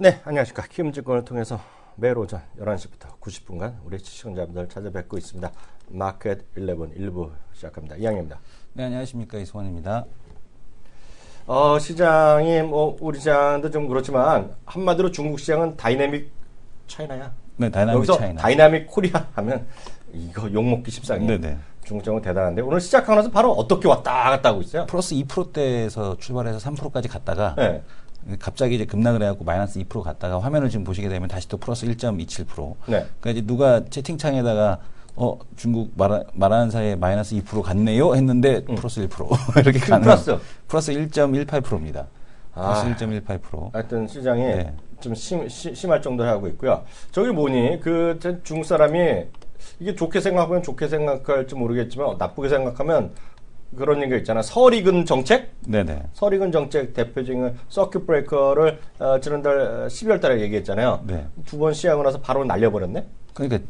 네, 안녕하십니까. 키움증권을 통해서 매일 오전 11시부터 90분간 우리 시청자분들 찾아뵙고 있습니다. 마켓 11 1부 시작합니다. 이양입니다. 네, 안녕하십니까. 이승원입니다. 시장이 우리 시장도 좀 그렇지만 한마디로 중국 시장은 다이내믹 차이나야. 네, 다이나믹 여기서 차이나. 다이나믹 코리아 하면 이거 욕먹기 십상이에요. 네네. 중국 시장은 대단한데 오늘 시작하고 나서 바로 어떻게 왔다 갔다 하고 있어요? 플러스 2%대에서 출발해서 3%까지 갔다가 네. 갑자기 이제 급락을 해갖고 마이너스 2% 갔다가 화면을 지금 보시게 되면 다시 또 플러스 1.27%. 네. 그러니까 이제 누가 채팅창에다가 중국 말하는 사이에 마이너스 2% 갔네요 했는데 플러스 1% 이렇게 가는 플러스 1.18%입니다. 플러스 1.18%. 하여튼 시장이 네. 좀 심할 정도로 하고 있고요. 저기 보니 그 중국 사람이 이게 좋게 생각하면 좋게 생각할지 모르겠지만 나쁘게 생각하면 그런 얘기가 있잖아. 설익은 정책? 네네. 설익은 정책 대표적인 서큐 브레이커를 지난달 12월 달에 얘기했잖아요. 네. 두 번 시행하고 나서 바로 날려버렸네? 그러니까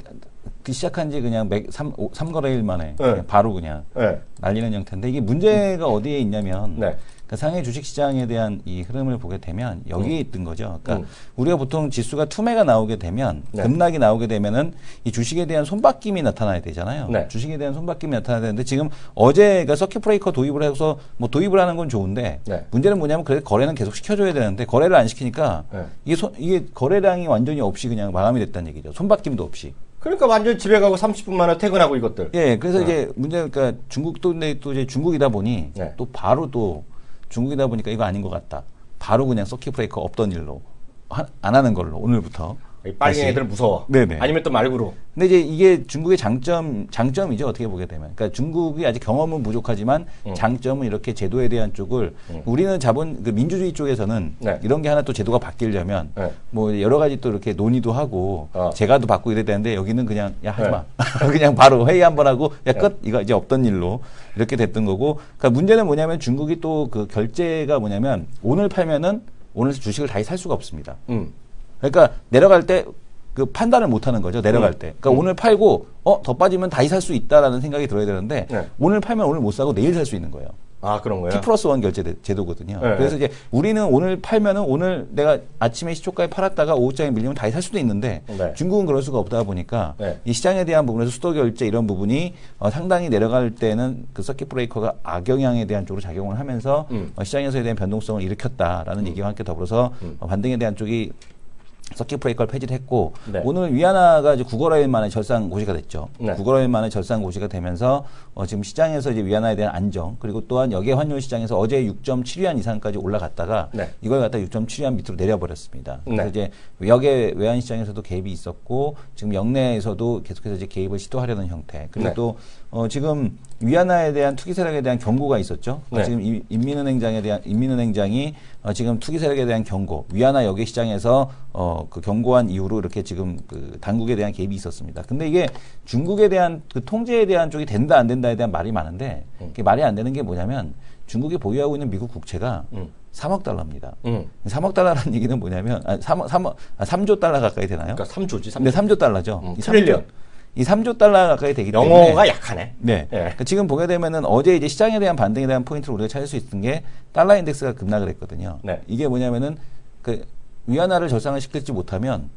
시작한 지 그냥 3거래일 만에 네. 그냥 바로 그냥 네. 날리는 형태인데 이게 문제가 어디에 있냐면 네. 그러니까 상해 주식시장에 대한 이 흐름을 보게 되면 여기에 있던 거죠. 그러니까 우리가 보통 지수가 투매가 나오게 되면 네. 급락이 나오게 되면은 이 주식에 대한 손바뀜이 나타나야 되잖아요. 네. 주식에 대한 손바뀜이 나타나야 되는데 지금 어제가 서킷 브레이커 도입을 해서 뭐 도입을 하는 건 좋은데 네. 문제는 뭐냐면 그래 거래는 계속 시켜줘야 되는데 거래를 안 시키니까 네. 이게 거래량이 완전히 없이 그냥 마감이 됐다는 얘기죠. 손바뀜도 없이. 그러니까 완전 집에 가고 30분 만에 퇴근하고 이것들. 예, 그래서 이제 문제가 그러니까 중국도 근데 또 이제 중국이다 보니 네. 또 바로 또 중국이다 보니까 이거 아닌 것 같다. 바로 그냥 서킷 브레이커 없던 일로 안 하는 걸로 오늘부터. 빨갱이 애들 무서워. 네네. 아니면 또 말구로. 근데 이제 이게 중국의 장점이죠. 어떻게 보게 되면. 그러니까 중국이 아직 경험은 부족하지만 장점은 이렇게 제도에 대한 쪽을 우리는 그 민주주의 쪽에서는 네. 이런 게 하나 또 제도가 바뀌려면 네. 뭐 여러 가지 또 이렇게 논의도 하고 제가도 받고 이래야 되는데 여기는 그냥 야 하지 네. 마. 그냥 바로 회의 한번 하고 야 끝. 이거 이제 없던 일로 이렇게 됐던 거고. 그러니까 문제는 뭐냐면 중국이 또 그 결제가 뭐냐면 오늘 팔면은 오늘 주식을 다시 살 수가 없습니다. 그러니까 내려갈 때 그 판단을 못 하는 거죠. 내려갈 때. 그러니까 오늘 팔고 더 빠지면 다시 살 수 있다라는 생각이 들어야 되는데 네. 오늘 팔면 오늘 못 사고 내일 살 수 있는 거예요. 아, 그런 거예요? T+1 결제 제도거든요. 네. 그래서 이제 우리는 오늘 팔면은 오늘 내가 아침에 시초가에 팔았다가 오후장에 밀리면 다시 살 수도 있는데 네. 중국은 그럴 수가 없다 보니까 네. 이 시장에 대한 부분에서 수도 결제 이런 부분이 상당히 내려갈 때는 그 서킷 브레이커가 악영향에 대한 쪽으로 작용을 하면서 시장에서에 대한 변동성을 일으켰다라는 얘기와 함께 더불어서 반등에 대한 쪽이 서킷 브레이커를 폐지를 했고 네. 오늘 위안화가 이제 9거래일 만에 절상 고시가 됐죠. 네. 9거래일 만에 절상 고시가 되면서 지금 시장에서 이제 위안화에 대한 안정 그리고 또한 여계 환율 시장에서 어제 6.7위안 이상까지 올라갔다가 네. 이걸 갖다 6.7위안 밑으로 내려버렸습니다. 그래서 네. 이제 여계 외환 시장에서도 개입이 있었고 지금 영내에서도 계속해서 이제 개입을 시도하려는 형태 그리고 네. 또 지금 위안화에 대한 투기 세력에 대한 경고가 있었죠. 네. 지금 인민은행장이 지금 투기 세력에 대한 경고, 위안화 여계 시장에서 그 경고한 이후로 이렇게 지금 그 당국에 대한 개입이 있었습니다. 근데 이게 중국에 대한 그 통제에 대한 쪽이 된다 안 된다에 대한 말이 많은데 그게 말이 안 되는 게 뭐냐면 중국이 보유하고 있는 미국 국채가 3억 달러입니다. 3억 달러라는 얘기는 뭐냐면 3조 달러 가까이 되나요? 그러니까 3조지. 3조. 근데 3조 달러죠. 이 트릴리언. 이 3조 달러 가까이 되기 때문에 영어가 약하네. 네. 예. 그러니까 지금 보게 되면은 어제 이제 시장에 대한 반등에 대한 포인트를 우리가 찾을 수 있는 게 달러 인덱스가 급락을 했거든요. 네. 이게 뭐냐면은 그 위안화를 절상을 시키지 못하면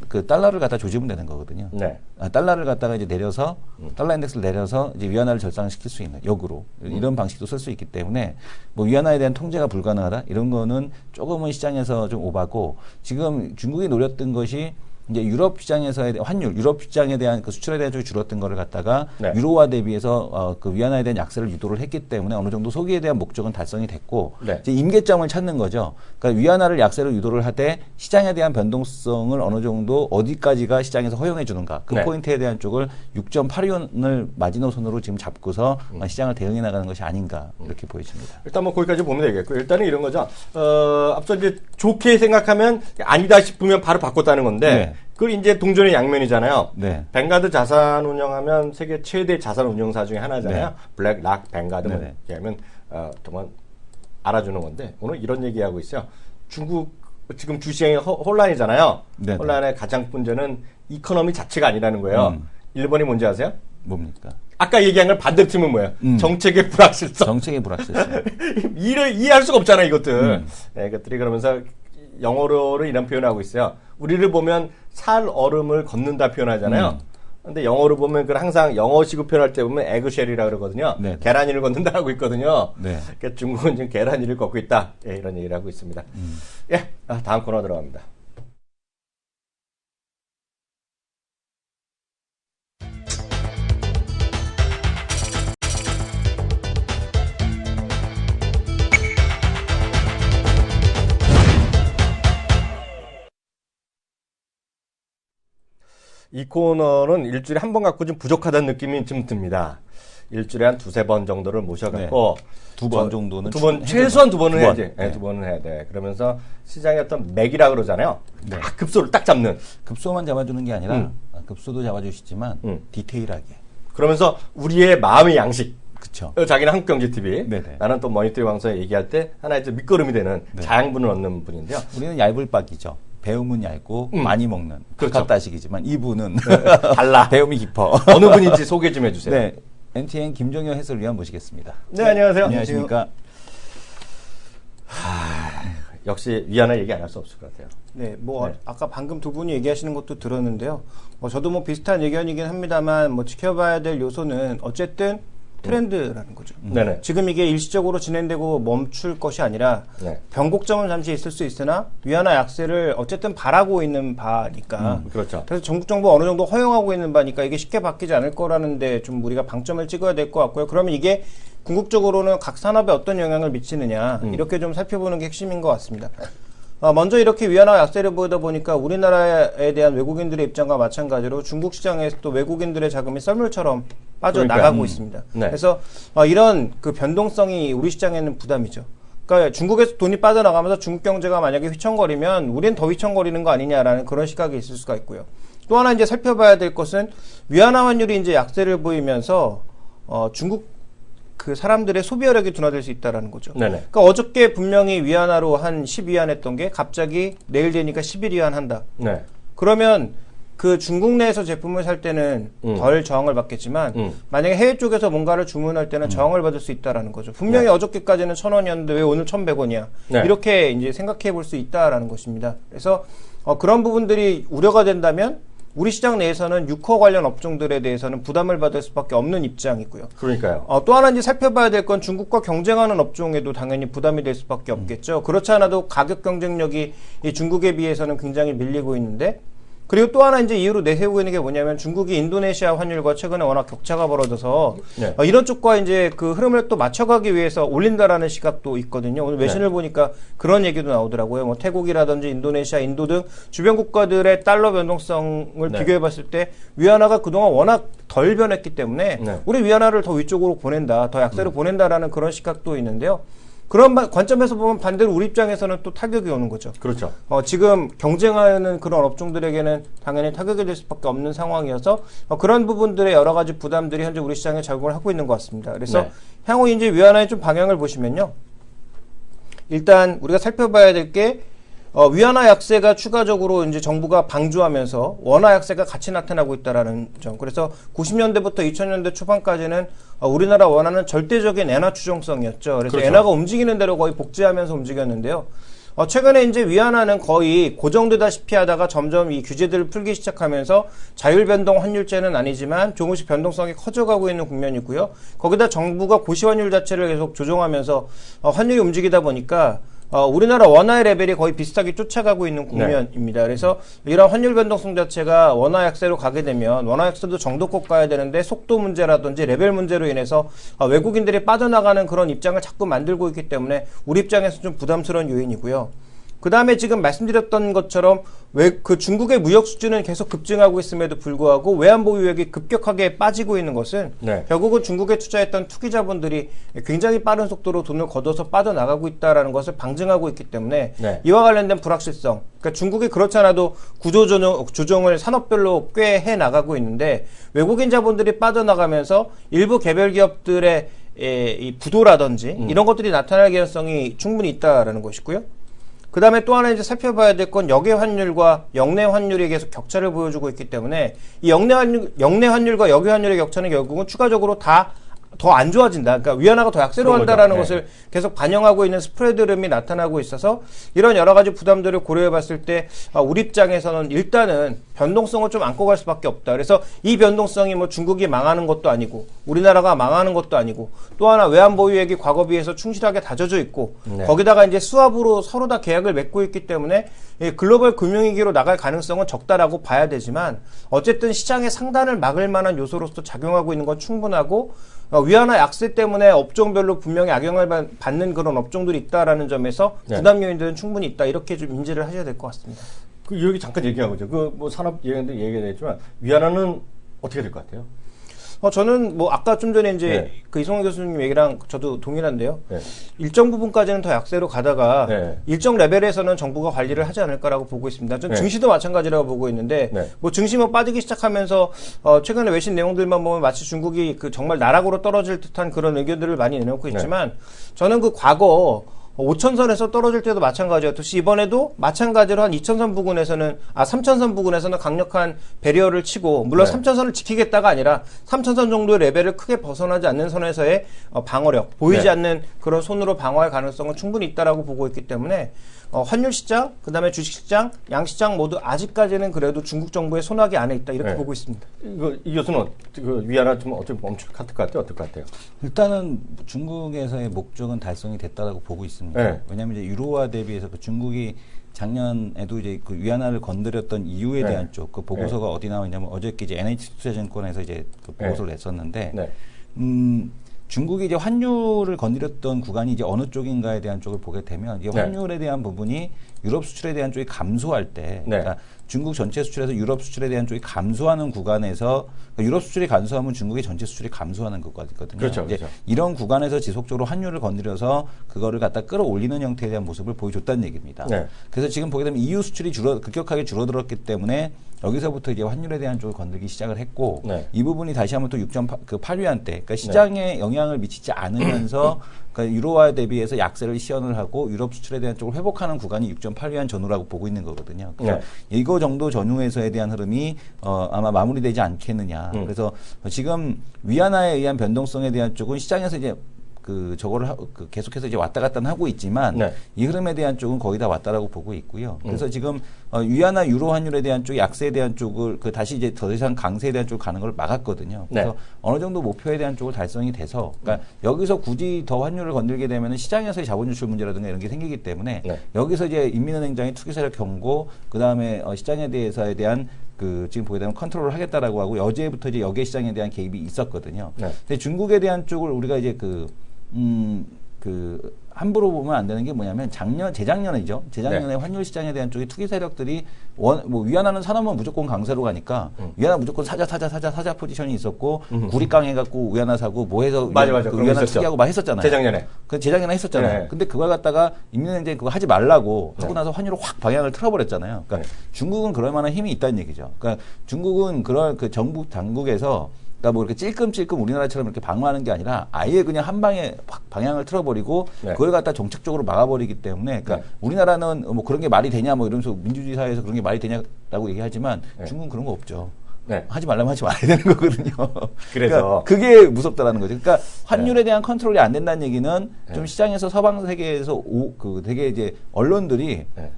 그 달러를 갖다 조지면 되는 거거든요. 네. 달러를 갖다가 이제 내려서 달러 인덱스를 내려서 이제 위안화를 절상시킬 수 있는 역으로 이런 방식도 쓸 수 있기 때문에 뭐 위안화에 대한 통제가 불가능하다 이런 거는 조금은 시장에서 좀 오바고 지금 중국이 노렸던 것이 이제 유럽 시장에서의 환율, 유럽 시장에 대한 그 수출에 대한 쪽이 줄었던 거를 갖다가 네. 유로화 대비해서 그 위안화에 대한 약세를 유도를 했기 때문에 어느 정도 소기에 대한 목적은 달성이 됐고 네. 이제 임계점을 찾는 거죠. 그러니까 위안화를 약세로 유도를 하되 시장에 대한 변동성을 어느 정도 어디까지가 시장에서 허용해 주는가 그 네. 포인트에 대한 쪽을 6.8위원을 마지노선으로 지금 잡고서 시장을 대응해 나가는 것이 아닌가 이렇게 보여집니다. 일단 뭐 거기까지 보면 되겠고 일단은 이런 거죠. 앞서 이제 좋게 생각하면 아니다 싶으면 바로 바꿨다는 건데 네. 그걸 이제 동전의 양면이잖아요. 네. 뱅가드 자산 운영하면 세계 최대 자산 운용사 중에 하나잖아요. 네. 블랙락 뱅가드 뭐 네네. 이렇게 하면 정말 알아주는 건데 오늘 이런 얘기하고 있어요. 중국 지금 주시장이 혼란이잖아요. 네네. 혼란의 가장 문제는 이코노미 자체가 아니라는 거예요. 일본이 뭔지 아세요? 뭡니까? 아까 얘기한 걸 반대로 치면 뭐예요? 정책의 불확실성. 정책의 불확실성. 이해할 수가 없잖아, 이것들. 네, 이것들이 그러면서 영어로는 이런 표현하고 있어요. 우리를 보면 살 얼음을 걷는다 표현하잖아요. 근데 영어로 보면 그 항상 영어식으로 표현할 때 보면 에그쉘이라 그러거든요. 네. 계란위를 걷는다 하고 있거든요. 네. 그러니까 중국은 지금 계란위를 걷고 있다. 예, 이런 얘기를 하고 있습니다. 예, 다음 코너 들어갑니다. 이 코너는 일주일에 한 번 갖고 좀 부족하다는 느낌이 좀 듭니다. 일주일에 한 두세 번 정도를 모셔갖고 두 번 정도는 최소한 두 번은 두 번. 해야지. 네. 두 번은 해야 돼. 그러면서 시장의 어떤 맥이라 그러잖아요. 네. 급소를 딱 잡는. 급소만 잡아주는 게 아니라 급소도 잡아주시지만 디테일하게. 그러면서 우리의 마음의 양식. 그쵸. 자기는 한국경제TV, 네네. 나는 또 머니터리 방송에 얘기할 때 하나의 좀 밑거름이 되는 자양분을 얻는 분인데요. 우리는 얇을 빡이죠. 배움은 얇고 많이 먹는 그렇죠. 가깝다식이지만 이분은 달라. 배움이 깊어. 어느 분인지 소개 좀 해주세요. 네, NTN 김종효 해설위원 모시겠습니다. 네, 안녕하세요. 안녕하십니까. 역시 위안화 얘기 안 할 수 없을 것 같아요. 네, 아까 방금 두 분이 얘기하시는 것도 들었는데요. 저도 뭐 비슷한 의견이긴 합니다만, 지켜봐야 될 요소는 어쨌든 트렌드라는 거죠. 네네. 지금 이게 일시적으로 진행되고 멈출 것이 아니라 네. 변곡점은 잠시 있을 수 있으나 위안화 약세를 어쨌든 바라고 있는 바니까. 그렇죠. 그래서 전국 정부가 어느 정도 허용하고 있는 바니까 이게 쉽게 바뀌지 않을 거라는데 좀 우리가 방점을 찍어야 될 것 같고요. 그러면 이게 궁극적으로는 각 산업에 어떤 영향을 미치느냐 이렇게 좀 살펴보는 게 핵심인 것 같습니다. 먼저 이렇게 위안화 약세를 보이다 보니까 우리나라에 대한 외국인들의 입장과 마찬가지로 중국 시장에서도 외국인들의 자금이 썰물처럼 빠져나가고 있습니다. 네. 그래서 이런 그 변동성이 우리 시장에는 부담이죠. 그러니까 중국에서 돈이 빠져나가면서 중국 경제가 만약에 휘청거리면 우린 더 휘청거리는 거 아니냐라는 그런 시각이 있을 수가 있고요. 또 하나 이제 살펴봐야 될 것은 위안화 환율이 이제 약세를 보이면서 중국 그 사람들의 소비력이 둔화될 수 있다라는 거죠. 네네. 그러니까 어저께 분명히 위안화로 한 12위안 했던 게 갑자기 내일 되니까 11위안 한다. 네. 그러면 그 중국 내에서 제품을 살 때는 덜 저항을 받겠지만 만약에 해외 쪽에서 뭔가를 주문할 때는 저항을 받을 수 있다라는 거죠. 분명히 네. 어저께까지는 1,000원이었는데 왜 오늘 1,100원이야? 네. 이렇게 이제 생각해 볼 수 있다라는 것입니다. 그래서 그런 부분들이 우려가 된다면 우리 시장 내에서는 유커 관련 업종들에 대해서는 부담을 받을 수밖에 없는 입장이고요. 그러니까요. 또 하나 이제 살펴봐야 될 건 중국과 경쟁하는 업종에도 당연히 부담이 될 수밖에 없겠죠. 그렇지 않아도 가격 경쟁력이 이 중국에 비해서는 굉장히 밀리고 있는데, 그리고 또 하나 이제 이유로 내세우고 있는 게 뭐냐면 중국이 인도네시아 환율과 최근에 워낙 격차가 벌어져서 네. 이런 쪽과 이제 그 흐름을 또 맞춰가기 위해서 올린다라는 시각도 있거든요. 오늘 외신을 보니까 그런 얘기도 나오더라고요. 뭐 태국이라든지 인도네시아, 인도 등 주변 국가들의 달러 변동성을 네. 비교해봤을 때 위안화가 그동안 워낙 덜 변했기 때문에 네. 우리 위안화를 더 위쪽으로 보낸다, 더 약세로 보낸다라는 그런 시각도 있는데요. 그런 관점에서 보면 반대로 우리 입장에서는 또 타격이 오는 거죠. 그렇죠. 지금 경쟁하는 그런 업종들에게는 당연히 타격이 될 수밖에 없는 상황이어서 그런 부분들의 여러 가지 부담들이 현재 우리 시장에 작용을 하고 있는 것 같습니다. 그래서 네. 향후 이제 위안화의 좀 방향을 보시면요. 일단 우리가 살펴봐야 될 게 위안화 약세가 추가적으로 이제 정부가 방조하면서 원화 약세가 같이 나타나고 있다라는 점. 그래서 90년대부터 2000년대 초반까지는 우리나라 원화는 절대적인 엔화 추종성이었죠. 그래서 그렇죠. 엔화가 움직이는 대로 거의 복제하면서 움직였는데요. 최근에 이제 위안화는 거의 고정되다시피 하다가 점점 이 규제들을 풀기 시작하면서 자율변동 환율제는 아니지만 조금씩 변동성이 커져가고 있는 국면이고요. 거기다 정부가 고시환율 자체를 계속 조정하면서 환율이 움직이다 보니까 우리나라 원화의 레벨이 거의 비슷하게 쫓아가고 있는 국면입니다. 그래서 이런 환율 변동성 자체가 원화 약세로 가게 되면 원화 약세도 정도껏 가야 되는데 속도 문제라든지 레벨 문제로 인해서 외국인들이 빠져나가는 그런 입장을 자꾸 만들고 있기 때문에 우리 입장에서 좀 부담스러운 요인이고요. 그 다음에 지금 말씀드렸던 것처럼 그 중국의 무역 수준은 계속 급증하고 있음에도 불구하고 외환 보유액이 급격하게 빠지고 있는 것은 네. 결국은 중국에 투자했던 투기자본들이 굉장히 빠른 속도로 돈을 걷어서 빠져나가고 있다는 것을 방증하고 있기 때문에 네. 이와 관련된 불확실성, 그러니까 중국이 그렇지 않아도 구조조정을 산업별로 꽤 해나가고 있는데 외국인 자본들이 빠져나가면서 일부 개별 기업들의 이 부도라든지 이런 것들이 나타날 가능성이 충분히 있다라는 것이고요. 그 다음에 또 하나 이제 살펴봐야 될 건 역외 환율과 역내 환율이 계속 격차를 보여주고 있기 때문에 이 역내 환율과 역외 환율의 격차는 결국은 추가적으로 다 더 안 좋아진다. 그러니까 위안화가 더 약세로 그런 간다라는 거죠. 것을 계속 반영하고 있는 스프레드 흐름이 나타나고 있어서 이런 여러 가지 부담들을 고려해 봤을 때 우리 입장에서는 일단은 변동성을 좀 안고 갈 수밖에 없다. 그래서 이 변동성이 뭐 중국이 망하는 것도 아니고 우리나라가 망하는 것도 아니고 또 하나 외환 보유액이 과거 비해서 충실하게 다져져 있고 네. 거기다가 이제 수합으로 서로 다 계약을 맺고 있기 때문에 이 글로벌 금융위기로 나갈 가능성은 적다라고 봐야 되지만 어쨌든 시장의 상단을 막을 만한 요소로서 작용하고 있는 건 충분하고 위안화 약세 때문에 업종별로 분명히 악영향을 받는 그런 업종들이 있다라는 점에서 네. 부담 요인들은 충분히 있다. 이렇게 좀 인지를 하셔야 될 것 같습니다. 그 여기 잠깐 얘기하고 있죠. 그 뭐 산업 얘기인데 얘기가 됐지만 위안화는 어떻게 될 것 같아요? 저는 뭐 아까 좀 전에 이제 네. 그 이성훈 교수님 얘기랑 저도 동일한데요. 네. 일정 부분까지는 더 약세로 가다가 네. 일정 레벨에서는 정부가 관리를 하지 않을까라고 보고 있습니다. 좀 네. 증시도 마찬가지라고 보고 있는데 네. 뭐 증시 뭐 빠지기 시작하면서 최근에 외신 내용들만 보면 마치 중국이 그 정말 나락으로 떨어질 듯한 그런 의견들을 많이 내놓고 있지만 저는 그 과거 5천선에서 떨어질 때도 마찬가지였듯이 이번에도 마찬가지로 한 2천선 부근에서는 3천선 부근에서는 강력한 배리어를 치고 물론 네. 3천선을 지키겠다가 아니라 3천선 정도의 레벨을 크게 벗어나지 않는 선에서의 방어력 보이지 네. 않는 그런 손으로 방어할 가능성은 충분히 있다라고 보고 있기 때문에 환율 시장, 그다음에 주식 시장, 양 시장 모두 아직까지는 그래도 중국 정부의 손아귀 안에 있다 이렇게 네. 보고 있습니다. 이 교수는 그 위안화 좀 어떻게 멈출 것 같아요? 어떨 것 같아요? 일단은 중국에서의 목적은 달성이 됐다고 보고 있습니다. 네. 왜냐하면 이제 유로화 대비해서 그 중국이 작년에도 이제 그 위안화를 건드렸던 이유에 네. 대한 쪽 그 보고서가 어디 나오냐면 어저께 이제 NH투자증권에서 이제 그 보고서를 냈었는데 네. 중국이 이제 환율을 건드렸던 구간이 이제 어느 쪽인가에 대한 쪽을 보게 되면 이제 네. 환율에 대한 부분이 유럽 수출에 대한 쪽이 감소할 때, 네. 그러니까 중국 전체 수출에서 유럽 수출에 대한 쪽이 감소하는 구간에서 그러니까 유럽 수출이 감소하면 중국의 전체 수출이 감소하는 것거든요. 그렇죠, 이제 그렇죠. 이런 구간에서 지속적으로 환율을 건드려서 그거를 갖다 끌어올리는 형태에 대한 모습을 보여줬다는 얘기입니다. 네. 그래서 지금 보게 되면 EU 수출이 급격하게 줄어들었기 때문에 여기서부터 이제 환율에 대한 쪽을 건들기 시작을 했고 네. 이 부분이 다시 한번 또 6.8위안 대, 그러니까 시장에 영향을 미치지 않으면서 그러니까 유로화 대비해서 약세를 시연을 하고 유럽 수출에 대한 쪽을 회복하는 구간이 6.8위안 전후라고 보고 있는 거거든요. 그래서 네. 이거 정도 전후에서에 대한 흐름이 아마 마무리되지 않겠느냐. 그래서 지금 위안화에 의한 변동성에 대한 쪽은 시장에서 이제 그 저거를 계속해서 이제 왔다 갔다 하고 있지만 네. 이 흐름에 대한 쪽은 거의 다 왔다라고 보고 있고요. 그래서 지금 위안화 유로 환율에 대한 쪽, 약세에 대한 쪽을 다시 이제 더 이상 강세에 대한 쪽을 가는 걸 막았거든요. 그래서 네. 어느 정도 목표에 대한 쪽을 달성이 돼서, 그러니까 여기서 굳이 더 환율을 건들게 되면은 시장에서의 자본 유출 문제라든가 이런 게 생기기 때문에 네. 여기서 이제 인민은행장이 투기 세력 경고, 그 다음에 시장에 대해서에 대한 지금 보게 되면 컨트롤을 하겠다라고 하고 어제부터 이제 여객 시장에 대한 개입이 있었거든요. 네. 근데 중국에 대한 쪽을 우리가 이제 함부로 보면 안 되는 게 뭐냐면 재작년이죠. 재작년에 환율 시장에 대한 쪽이 투기 세력들이 위안화는 사놓으면 무조건 강세로 가니까 위안화 무조건 사자 포지션이 있었고 구리 깡해갖고 위안화 사고 뭐 해서 맞아. 그 그런 거 위안화 있었죠. 투기하고 막 했었잖아요. 재작년에. 재작년에 했었잖아요. 네. 근데 그걸 갖다가 인민은행장이 그거 하지 말라고 하고 네. 나서 환율을 확 방향을 틀어버렸잖아요. 그러니까 중국은 그럴 만한 힘이 있다는 얘기죠. 그러니까 중국은 그럴 그 정부 당국에서 그러니까 뭐 이렇게 찔끔찔끔 우리나라처럼 이렇게 방어하는 게 아니라 아예 그냥 한 방에 확 방향을 틀어버리고 네. 그걸 갖다 정책적으로 막아버리기 때문에 그러니까 네. 우리나라는 뭐 그런 게 말이 되냐 뭐 이러면서 민주주의 사회에서 그런 게 말이 되냐라고 얘기하지만 네. 중국은 그런 거 없죠. 네. 하지 말라면 하지 말아야 되는 거거든요. 그래서. 그러니까 그게 무섭다라는 거죠. 그러니까 환율에 대한 컨트롤이 안 된다는 얘기는 좀 시장에서 서방 세계에서 되게 이제 언론들이 네.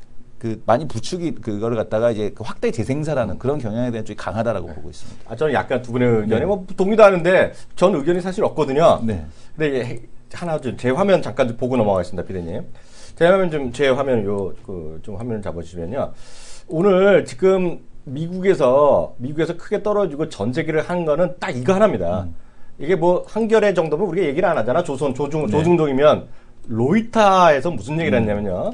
많이 부추기 그거를 갖다가 이제 확대 재생산하는 그런 경향에 대한 쪽이 강하다라고 보고 있습니다. 저는 약간 두 분의 의견이 네. 뭐 동의도 하는데 전 의견이 사실 없거든요. 네. 근데 하나 제 화면 잠깐 좀 보고 넘어가겠습니다, 비대님. 제 화면 좀 화면을 잡아주시면요. 오늘 지금 미국에서 크게 떨어지고 전 세계를 한 거는 딱 이거 하나입니다. 이게 뭐 한겨레 정도면 우리가 얘기를 안 하잖아. 조중동이면 로이타에서 무슨 얘기를 했냐면요.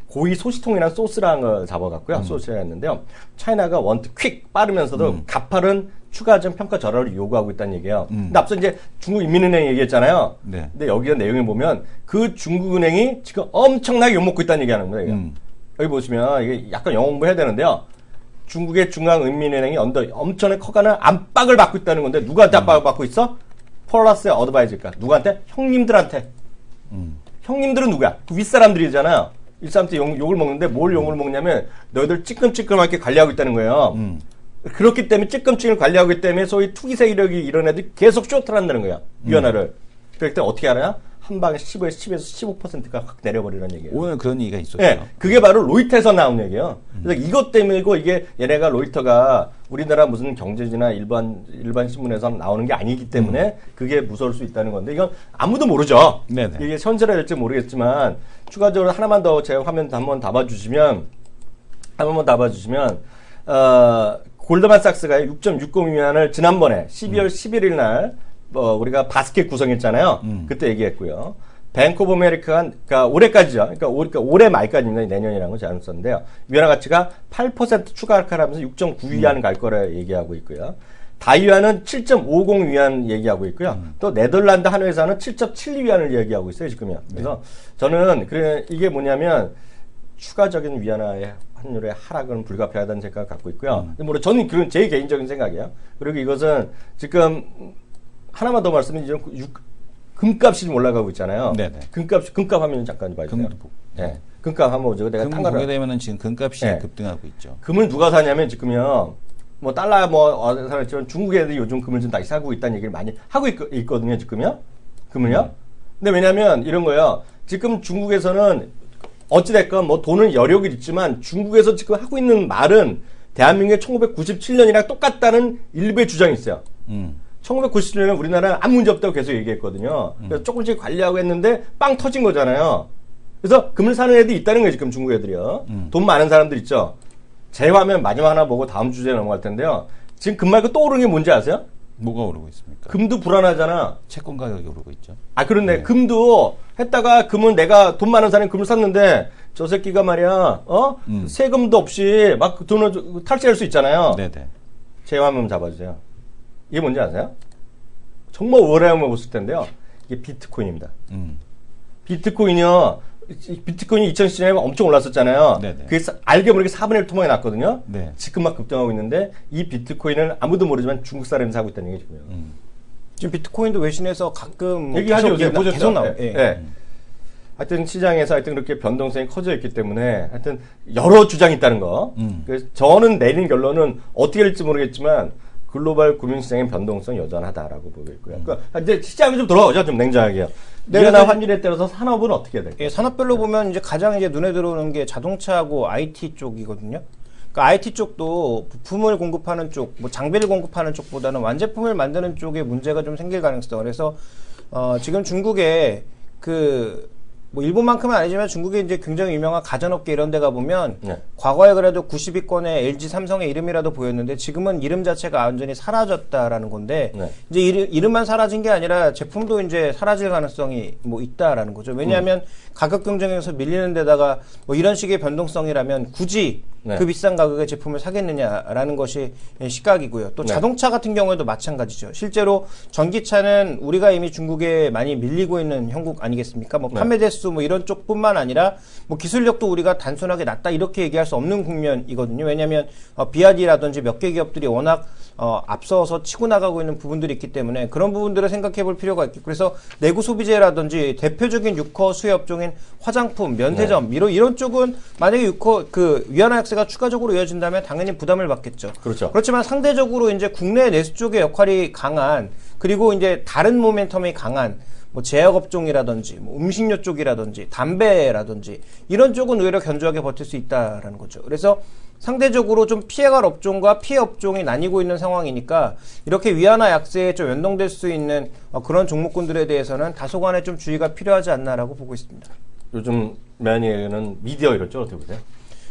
고위 소시통이나 소스라는 걸 잡아갖고요. 소스를 했는데요. 차이나가 원투 퀵 빠르면서도 가파른 추가적 평가 절하를 요구하고 있다는 얘기예요. 근데 앞서 이제 중국 인민은행이 얘기했잖아요. 네. 근데 여기 내용을 보면 그 중국은행이 지금 엄청나게 욕먹고 있다는 얘기하는 거예요. 여기 보시면 이게 약간 영어 공부해야 되는데요. 중국의 중앙인민은행이 엄청나게 커가는 압박을 받고 있다는 건데 누구한테 압박을 받고 있어? 폴라스의 어드바이저가 누구한테? 형님들한테. 형님들은 누구야? 그 윗사람들이잖아요. 일사람한테 욕을 먹는데 뭘 욕을 먹냐면 너희들 찌끔찌끔하게 관리하고 있다는 거예요. 그렇기 때문에 찔끔증을 관리하기 때문에 소위 투기 세력이 이런 애들이 계속 쇼트를 한다는 거야. 위안화를. 그럴 때 어떻게 하냐? 한 방에 10에서 15%가 확 내려버리는 얘기예요. 오늘 그런 얘기가 있었죠. 네, 그게 바로 로이터에서 나온 얘기예요. 그래서 이것 때문이고 이게 얘네가 로이터가 우리나라 무슨 경제지나 일반 신문에서 나오는 게 아니기 때문에 그게 무서울 수 있다는 건데 이건 아무도 모르죠. 네네. 이게 현실화될지 모르겠지만 추가적으로 하나만 더 제 화면 한번 담아주시면 골드만삭스가 6.60 위안을 지난번에 12월 11일 날 우리가 바스켓 구성했잖아요. 그때 얘기했고요. 뱅크 오브 아메리카가 그러니까 올해까지죠. 그러니까 올해 말까지입니다. 내년이라는 건 잘못 썼는데요. 위안화 가치가 8% 추가하면서 6.9 위안 갈 거라 얘기하고 있고요. 다이완은 7.50 위안 얘기하고 있고요. 또 네덜란드 한 회사는 7.7 위안을 얘기하고 있어요, 지금요. 그래서 저는 이게 뭐냐면 추가적인 위안화의 환율의 하락은 불가피하다는 생각을 갖고 있고요. 물론 저는 그런 제 개인적인 생각이에요. 그리고 이것은 지금 하나만 더 말씀드리면 금값이 좀 올라가고 있잖아요. 네네. 금값 화면 잠깐 봐주세요. 네. 금값 한번 보죠. 내가 금 보게 되면은 지금 금값이 네. 급등하고 있죠. 금을 누가 사냐면 지금요. 뭐 달러 사람처럼 중국 애들이 요즘 금을 좀 다시 사고 있다는 얘기를 많이 하고 있거든요. 지금요. 금을요. 근데 왜냐면 이런 거예요. 지금 중국에서는 어찌됐건 뭐 돈은 여력이 있지만 중국에서 지금 하고 있는 말은 대한민국의 1997년이랑 똑같다는 일부의 주장이 있어요. 1997년에 우리나라는 아무 문제 없다고 계속 얘기했거든요. 그래서 조금씩 관리하고 했는데 빵 터진 거잖아요. 그래서 금을 사는 애들이 있다는 거예요. 지금 중국 애들이요. 돈 많은 사람들 있죠. 제 화면 마지막 하나 보고 다음 주제에 넘어갈 텐데요. 지금 금 말고 또 오르는 게 뭔지 아세요? 뭐가 오르고 있습니까? 금도 불안하잖아. 채권 가격이 오르고 있죠. 아, 그렇네. 금도 했다가 금은 내가 돈 많은 사람이 금을 샀는데 저 새끼가 말이야, 세금도 없이 막 돈을 탈취할 수 있잖아요. 네네. 제 화면 잡아주세요. 이게 뭔지 아세요? 정말 오래하면 봤을 텐데요. 이게 비트코인입니다. 비트코인이 2017년에 엄청 올랐었잖아요. 네네. 그게 알게 모르게 4분의 1 토막이 났거든요. 네. 지금 막 급등하고 있는데 이 비트코인은 아무도 모르지만 중국 사람이 사고 있다는 얘기 지금요. 지금 비트코인도 외신에서 가끔 얘기하죠. 요새 보셨죠? 계속 나와요. 예. 예. 하여튼 시장에서 하여튼 그렇게 변동성이 커져 있기 때문에 하여튼 여러 주장이 있다는 거. 그래서 저는 내린 결론은 어떻게 될지 모르겠지만 글로벌 금융시장의 변동성 여전하다라고 보고 있고요. 그러니까 이제 시장이 좀 돌아오죠. 좀 냉정하게요. 위안화 환율에 따라서 산업은 어떻게 될까요? 예, 산업별로 보면 이제 가장 이제 눈에 들어오는 게 자동차하고 IT 쪽이거든요. 그러니까 IT 쪽도 부품을 공급하는 쪽, 뭐 장비를 공급하는 쪽보다는 완제품을 만드는 쪽에 문제가 좀 생길 가능성. 그래서 지금 중국에 뭐 일본만큼은 아니지만 중국에 이제 굉장히 유명한 가전업계 이런 데 가보면 네. 과거에 그래도 90위권에 LG 삼성의 이름이라도 보였는데 지금은 이름 자체가 완전히 사라졌다라는 건데 네. 이제 이름만 사라진 게 아니라 제품도 이제 사라질 가능성이 뭐 있다라는 거죠. 왜냐하면 가격 경쟁에서 밀리는 데다가 뭐 이런 식의 변동성이라면 굳이 네. 그 비싼 가격의 제품을 사겠느냐라는 것이 시각이고요. 또 네. 자동차 같은 경우에도 마찬가지죠. 실제로 전기차는 우리가 이미 중국에 많이 밀리고 있는 형국 아니겠습니까? 뭐 네. 판매 대수 뭐 이런 쪽뿐만 아니라 뭐 기술력도 우리가 단순하게 낮다 이렇게 얘기할 수 없는 국면이거든요. 왜냐하면 비아디라든지 몇 개 기업들이 워낙 앞서서 치고 나가고 있는 부분들이 있기 때문에 그런 부분들을 생각해 볼 필요가 있고 그래서 내구 소비재라든지 대표적인 유커 수혜업종인 화장품, 면세점 이런 쪽은 만약에 위안화 약세가 추가적으로 이어진다면 당연히 부담을 받겠죠. 그렇죠. 그렇지만 상대적으로 이제 국내 내수 쪽의 역할이 강한 그리고 이제 다른 모멘텀이 강한 뭐 제약업종이라든지 뭐 음식료 쪽이라든지 담배라든지 이런 쪽은 오히려 견조하게 버틸 수 있다라는 거죠. 그래서 상대적으로 좀 피해갈 업종과 피해 업종이 나뉘고 있는 상황이니까 이렇게 위안화 약세에 좀 연동될 수 있는 그런 종목군들에 대해서는 다소간의 좀 주의가 필요하지 않나라고 보고 있습니다. 요즘 매니에는 미디어 이럴 줄 어떻게 보세요?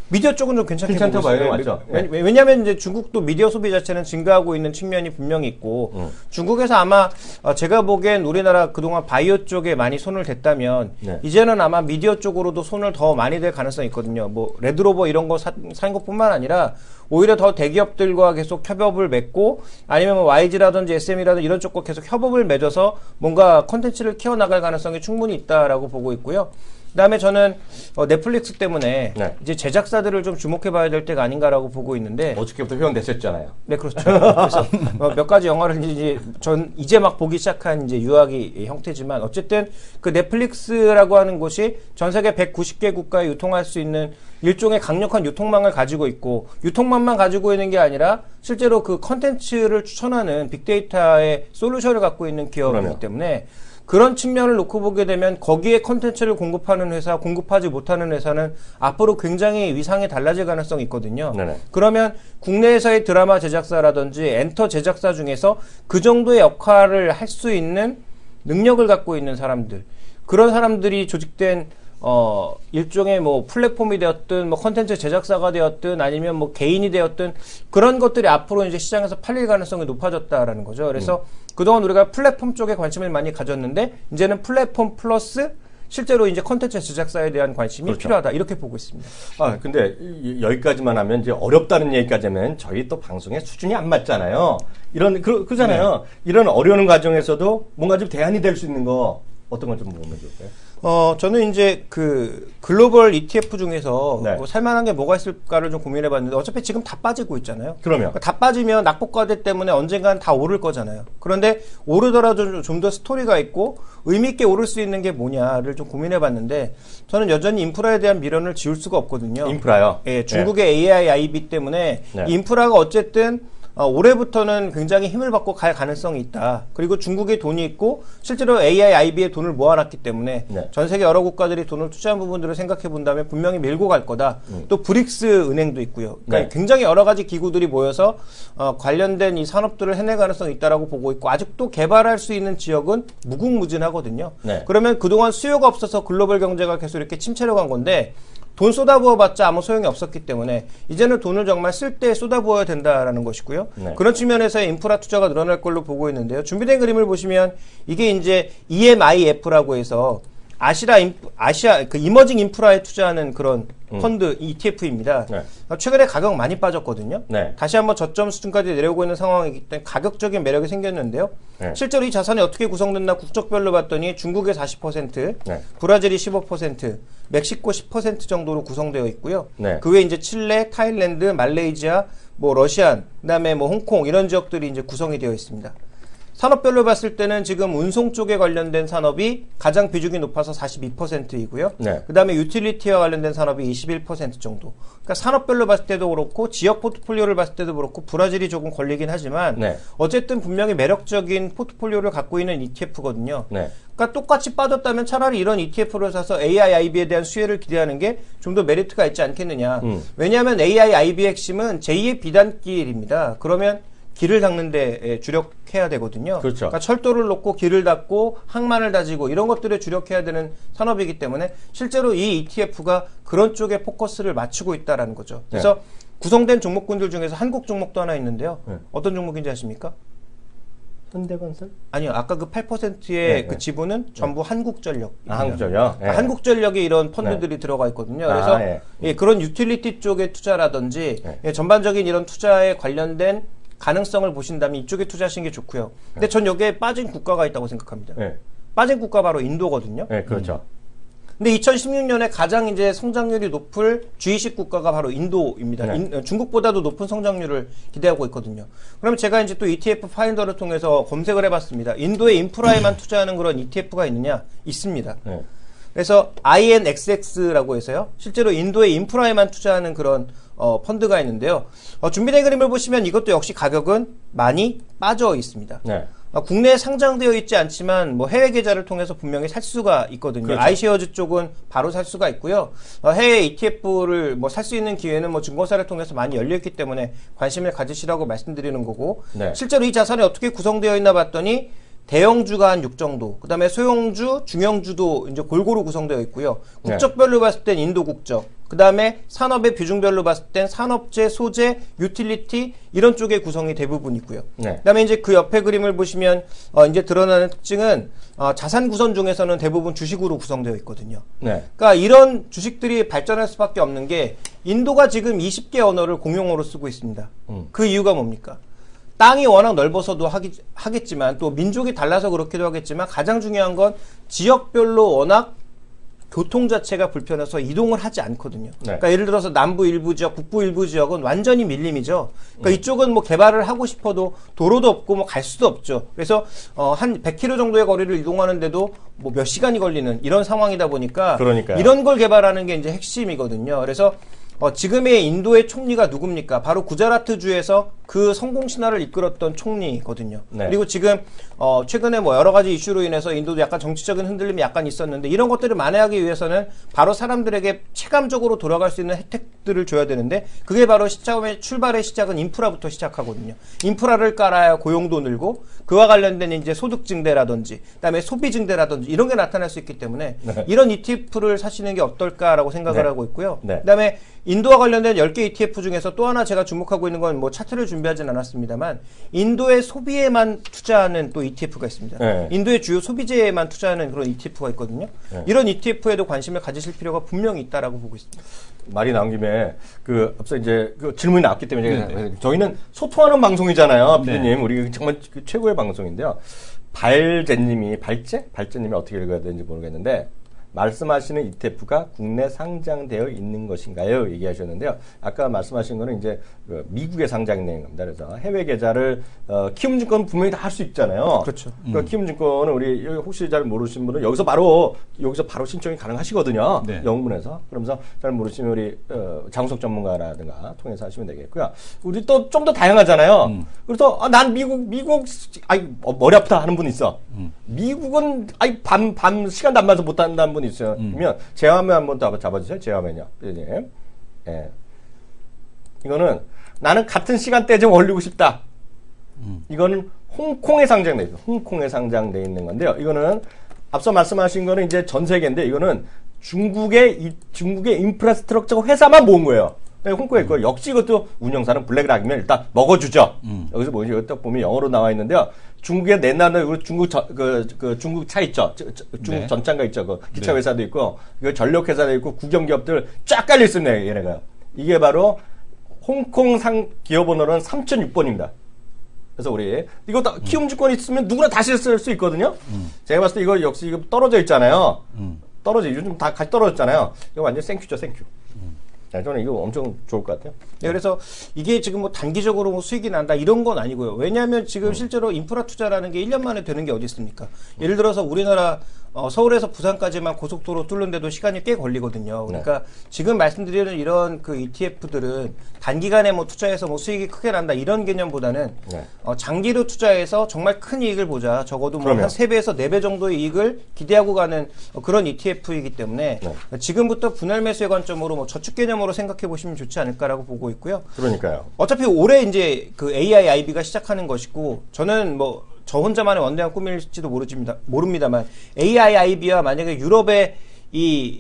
미디어 쪽은 좀 괜찮게 괜찮다고 보고 있어요. 봐요, 맞죠? 왜냐하면 이제 중국도 미디어 소비 자체는 증가하고 있는 측면이 분명히 있고 중국에서 아마 제가 보기엔 우리나라 그동안 바이오 쪽에 많이 손을 댔다면 네. 이제는 아마 미디어 쪽으로도 손을 더 많이 댈 가능성이 있거든요. 뭐 레드로버 이런 거 산 것뿐만 아니라 오히려 더 대기업들과 계속 협업을 맺고 아니면 YG라든지 SM이라든지 이런 쪽과 계속 협업을 맺어서 뭔가 컨텐츠를 키워나갈 가능성이 충분히 있다라고 보고 있고요. 그다음에 저는 넷플릭스 때문에 네. 이제 제작사들을 좀 주목해봐야 될 때가 아닌가라고 보고 있는데. 어저께부터 회원됐었잖아요. 네, 그렇죠. 그래서 몇 가지 영화를 이제 막 보기 시작한 이제 유아기 형태지만 어쨌든 그 넷플릭스라고 하는 곳이 전 세계 190개 국가에 유통할 수 있는 일종의 강력한 유통망을 가지고 있고 유통망만 가지고 있는 게 아니라 실제로 그 컨텐츠를 추천하는 빅데이터의 솔루션을 갖고 있는 기업이기 그러네요. 때문에 그런 측면을 놓고 보게 되면 거기에 컨텐츠를 공급하는 회사, 공급하지 못하는 회사는 앞으로 굉장히 위상이 달라질 가능성이 있거든요. 네네. 그러면 국내에서의 드라마 제작사라든지 엔터 제작사 중에서 그 정도의 역할을 할 수 있는 능력을 갖고 있는 사람들, 그런 사람들이 조직된 일종의 뭐 플랫폼이 되었든 뭐 컨텐츠 제작사가 되었든 아니면 뭐 개인이 되었든 그런 것들이 앞으로 이제 시장에서 팔릴 가능성이 높아졌다라는 거죠. 그래서 그동안 우리가 플랫폼 쪽에 관심을 많이 가졌는데 이제는 플랫폼 플러스 실제로 이제 컨텐츠 제작사에 대한 관심이 그렇죠. 필요하다 이렇게 보고 있습니다. 아, 근데 여기까지만 하면 이제 어렵다는 얘기까지 하면 저희 또 방송의 수준이 안 맞잖아요. 그러잖아요. 이런 어려운 과정에서도 뭔가 좀 대안이 될 수 있는 거 어떤 걸 좀 보면 좋을까요? 저는 이제 그 글로벌 ETF 중에서 네. 뭐 살만한 게 뭐가 있을까를 좀 고민해 봤는데 어차피 지금 다 빠지고 있잖아요. 그러면 다 빠지면 낙폭과대 때문에 언젠간 다 오를 거잖아요. 그런데 오르더라도 좀 더 스토리가 있고 의미 있게 오를 수 있는 게 뭐냐를 좀 고민해 봤는데 저는 여전히 인프라에 대한 미련을 지울 수가 없거든요. 인프라요. 예, 중국의 AI, IB 때문에 네. 이 인프라가 어쨌든 올해부터는 굉장히 힘을 받고 갈 가능성이 있다. 그리고 중국에 돈이 있고 실제로 AI, IB에 돈을 모아놨기 때문에 네. 전 세계 여러 국가들이 돈을 투자한 부분들을 생각해 본다면 분명히 밀고 갈 거다. 또 브릭스 은행도 있고요. 그러니까 네. 굉장히 여러 가지 기구들이 모여서 관련된 이 산업들을 해낼 가능성이 있다라고 보고 있고 아직도 개발할 수 있는 지역은 무궁무진하거든요. 네. 그러면 그동안 수요가 없어서 글로벌 경제가 계속 이렇게 침체로 간 건데 돈 쏟아부어봤자 아무 소용이 없었기 때문에 이제는 돈을 정말 쓸 때 쏟아부어야 된다라는 것이고요. 네. 그런 측면에서의 인프라 투자가 늘어날 걸로 보고 있는데요. 준비된 그림을 보시면 이게 이제 EMIF라고 해서 아시아 그 이머징 인프라에 투자하는 그런 펀드 ETF입니다. 네. 최근에 가격 많이 빠졌거든요. 네. 다시 한번 저점 수준까지 내려오고 있는 상황이기 때문에 가격적인 매력이 생겼는데요. 네. 실제로 이 자산이 어떻게 구성됐나 국적별로 봤더니 중국의 40%, 네. 브라질이 15%, 멕시코 10% 정도로 구성되어 있고요. 네. 그 외에 이제 칠레, 타일랜드, 말레이시아, 뭐 러시안, 그다음에 뭐 홍콩 이런 지역들이 이제 구성이 되어 있습니다. 산업별로 봤을 때는 지금 운송 쪽에 관련된 산업이 가장 비중이 높아서 42%이고요. 네. 그다음에 유틸리티와 관련된 산업이 21% 정도. 그러니까 산업별로 봤을 때도 그렇고 지역 포트폴리오를 봤을 때도 그렇고 브라질이 조금 걸리긴 하지만 네. 어쨌든 분명히 매력적인 포트폴리오를 갖고 있는 ETF거든요. 네. 그러니까 똑같이 빠졌다면 차라리 이런 ETF를 사서 AI, IB에 대한 수혜를 기대하는 게 좀 더 메리트가 있지 않겠느냐. 왜냐하면 AI, IB의 핵심은 제2의 비단길입니다. 그러면 길을 닦는 데 주력해야 되거든요. 그렇죠. 그러니까 철도를 놓고 길을 닦고 항만을 다지고 이런 것들에 주력해야 되는 산업이기 때문에 실제로 이 ETF가 그런 쪽에 포커스를 맞추고 있다라는 거죠. 그래서 구성된 종목군들 중에서 한국 종목도 하나 있는데요. 네. 어떤 종목인지 아십니까? 현대건설? 아니요. 아까 그 8%의 네, 그 네. 지분은 전부 한국전력. 한국전력. 네. 한국전력에 이런 펀드들이 들어가 있거든요. 그래서 예, 그런 유틸리티 쪽의 투자라든지 네. 예, 전반적인 이런 투자에 관련된 가능성을 보신다면 이쪽에 투자하시는 게 좋고요. 근데 전 여기에 빠진 국가가 있다고 생각합니다. 네. 빠진 국가 바로 인도거든요. 네, 그렇죠. 근데 2016년에 가장 이제 성장률이 높을 G20 국가가 바로 인도입니다. 네. 중국보다도 높은 성장률을 기대하고 있거든요. 그러면 제가 이제 또 ETF 파인더를 통해서 검색을 해봤습니다. 인도의 인프라에만 투자하는 그런 ETF가 있느냐? 있습니다. 네. 그래서 INXX라고 해서요. 실제로 인도의 인프라에만 투자하는 그런 펀드가 있는데요. 준비된 그림을 보시면 이것도 역시 가격은 많이 빠져 있습니다. 네. 국내에 상장되어 있지 않지만 뭐 해외 계좌를 통해서 분명히 살 수가 있거든요. 그렇죠. 아이쉐어즈 쪽은 바로 살 수가 있고요. 해외 ETF를 뭐 살 수 있는 기회는 뭐 증권사를 통해서 많이 열려 있기 때문에 관심을 가지시라고 말씀드리는 거고 네. 실제로 이 자산이 어떻게 구성되어 있나 봤더니 대형주가 한 6 정도, 그 다음에 소형주, 중형주도 이제 골고루 구성되어 있고요. 국적별로 봤을 땐 인도 국적, 그 다음에 산업의 비중별로 봤을 땐 산업재, 소재, 유틸리티 이런 쪽의 구성이 대부분 있고요. 네. 그 다음에 이제 그 옆에 그림을 보시면 이제 드러나는 특징은 자산 구성 중에서는 대부분 주식으로 구성되어 있거든요. 네. 그러니까 이런 주식들이 발전할 수밖에 없는 게 인도가 지금 20개 언어를 공용어로 쓰고 있습니다. 그 이유가 뭡니까? 땅이 워낙 넓어서도 하겠지만 또 민족이 달라서 그렇기도 하겠지만 가장 중요한 건 지역별로 워낙 교통 자체가 불편해서 이동을 하지 않거든요. 네. 그러니까 예를 들어서 남부 일부 지역, 북부 일부 지역은 완전히 밀림이죠. 그러니까 이쪽은 뭐 개발을 하고 싶어도 도로도 없고 뭐 갈 수도 없죠. 그래서 한 100km 정도의 거리를 이동하는데도 뭐 몇 시간이 걸리는 이런 상황이다 보니까 그러니까요. 이런 걸 개발하는 게 이제 핵심이거든요. 그래서 지금의 인도의 총리가 누굽니까? 바로 구자라트주에서 그 성공 신화를 이끌었던 총리거든요. 네. 그리고 지금 최근에 뭐 여러 가지 이슈로 인해서 인도도 약간 정치적인 흔들림이 약간 있었는데 이런 것들을 만회하기 위해서는 바로 사람들에게 체감적으로 돌아갈 수 있는 혜택들을 줘야 되는데 그게 바로 출발의 시작은 인프라부터 시작하거든요. 인프라를 깔아야 고용도 늘고 그와 관련된 이제 소득 증대라든지 그다음에 소비 증대라든지 이런 게 나타날 수 있기 때문에 네. 이런 ETF를 사시는 게 어떨까라고 생각을 네. 하고 있고요. 네. 그다음에 인도와 관련된 10개 ETF 중에서 또 하나 제가 주목하고 있는 건 뭐 차트를 준비하진 않았습니다만 인도의 소비에만 투자하는 또 ETF가 있습니다. 네. 인도의 주요 소비재에만 투자하는 그런 ETF가 있거든요. 네. 이런 ETF에도 관심을 가지실 필요가 분명히 있다라고 보고 있습니다. 말이 나온 김에 앞서 이제 질문이 나왔기 때문에 제가 저희는 소통하는 방송이잖아요, 피디님. 우리 정말 최고의 방송인데요. 발제님이 어떻게 읽어야 되는지 모르겠는데 말씀하시는 ETF가 국내 상장되어 있는 것인가요? 얘기하셨는데요. 아까 말씀하신 거는 이제 미국에 상장된 겁니다. 그래서 해외 계좌를 키움증권 분명히 다 할 수 있잖아요. 그렇죠. 그러니까 키움증권은 우리 혹시 잘 모르시는 분은 여기서 바로 신청이 가능하시거든요. 네. 영문에서. 그러면서 잘 모르시면 우리 장우석 전문가라든가 통해서 하시면 되겠고요. 우리 또 좀 더 다양하잖아요. 그래서 난 미국 머리 아프다 하는 분 있어. 미국은 밤 시간도 안 맞아서 못 한다는 분 있으면 제 화면 한번 잡아주세요. 제 화면이요. 예. 이거는 나는 같은 시간대에 좀 올리고 싶다. 이거는 홍콩에 상장돼 있어요. 홍콩에 상장돼 있는 건데요. 이거는 앞서 말씀하신 거는 이제 전 세계인데 이거는 중국의 인프라스트럭처 회사만 모은 거예요. 홍콩에 있고 역시 이것도 운영사는 블랙락이면 일단 먹어주죠. 여기서 뭐지? 여기 딱 보면 영어로 나와 있는데요. 중국에 내나는 중국 중국 차 있죠. 중국 네. 전차가 있죠. 그 기차 회사도 있고, 그 전력 회사도 있고, 국영기업들 쫙 깔려 있습니다. 얘네가. 이게 바로 홍콩 기업번호는 3006번입니다. 그래서 우리 이거 키움증권 있으면 누구나 다시 쓸 수 있거든요. 제가 봤을 때 이거 역시 이거 떨어져 있잖아요. 요즘 다 같이 떨어졌잖아요. 이거 완전 생큐죠, 생큐. 저는 이거 엄청 좋을 것 같아요. 네, 그래서 이게 지금 뭐 단기적으로 뭐 수익이 난다 이런 건 아니고요. 왜냐하면 지금 실제로 인프라 투자라는 게 1년 만에 되는 게 어디 있습니까? 예를 들어서 우리나라 서울에서 부산까지만 고속도로 뚫는데도 시간이 꽤 걸리거든요. 그러니까 지금 말씀드리는 이런 그 ETF들은 단기간에 뭐 투자해서 뭐 수익이 크게 난다 이런 개념보다는 장기로 투자해서 정말 큰 이익을 보자. 적어도 뭐 한 3배에서 4배 정도의 이익을 기대하고 가는 그런 ETF이기 때문에 지금부터 분할 매수의 관점으로 뭐 저축 개념으로 생각해 보시면 좋지 않을까라고 보고 있고요. 그러니까요. 어차피 올해 이제 그 AIIB가 시작하는 것이고 저는 뭐 저 혼자만의 원대한 꿈일지도 모릅니다만 AIIB와 만약에 유럽의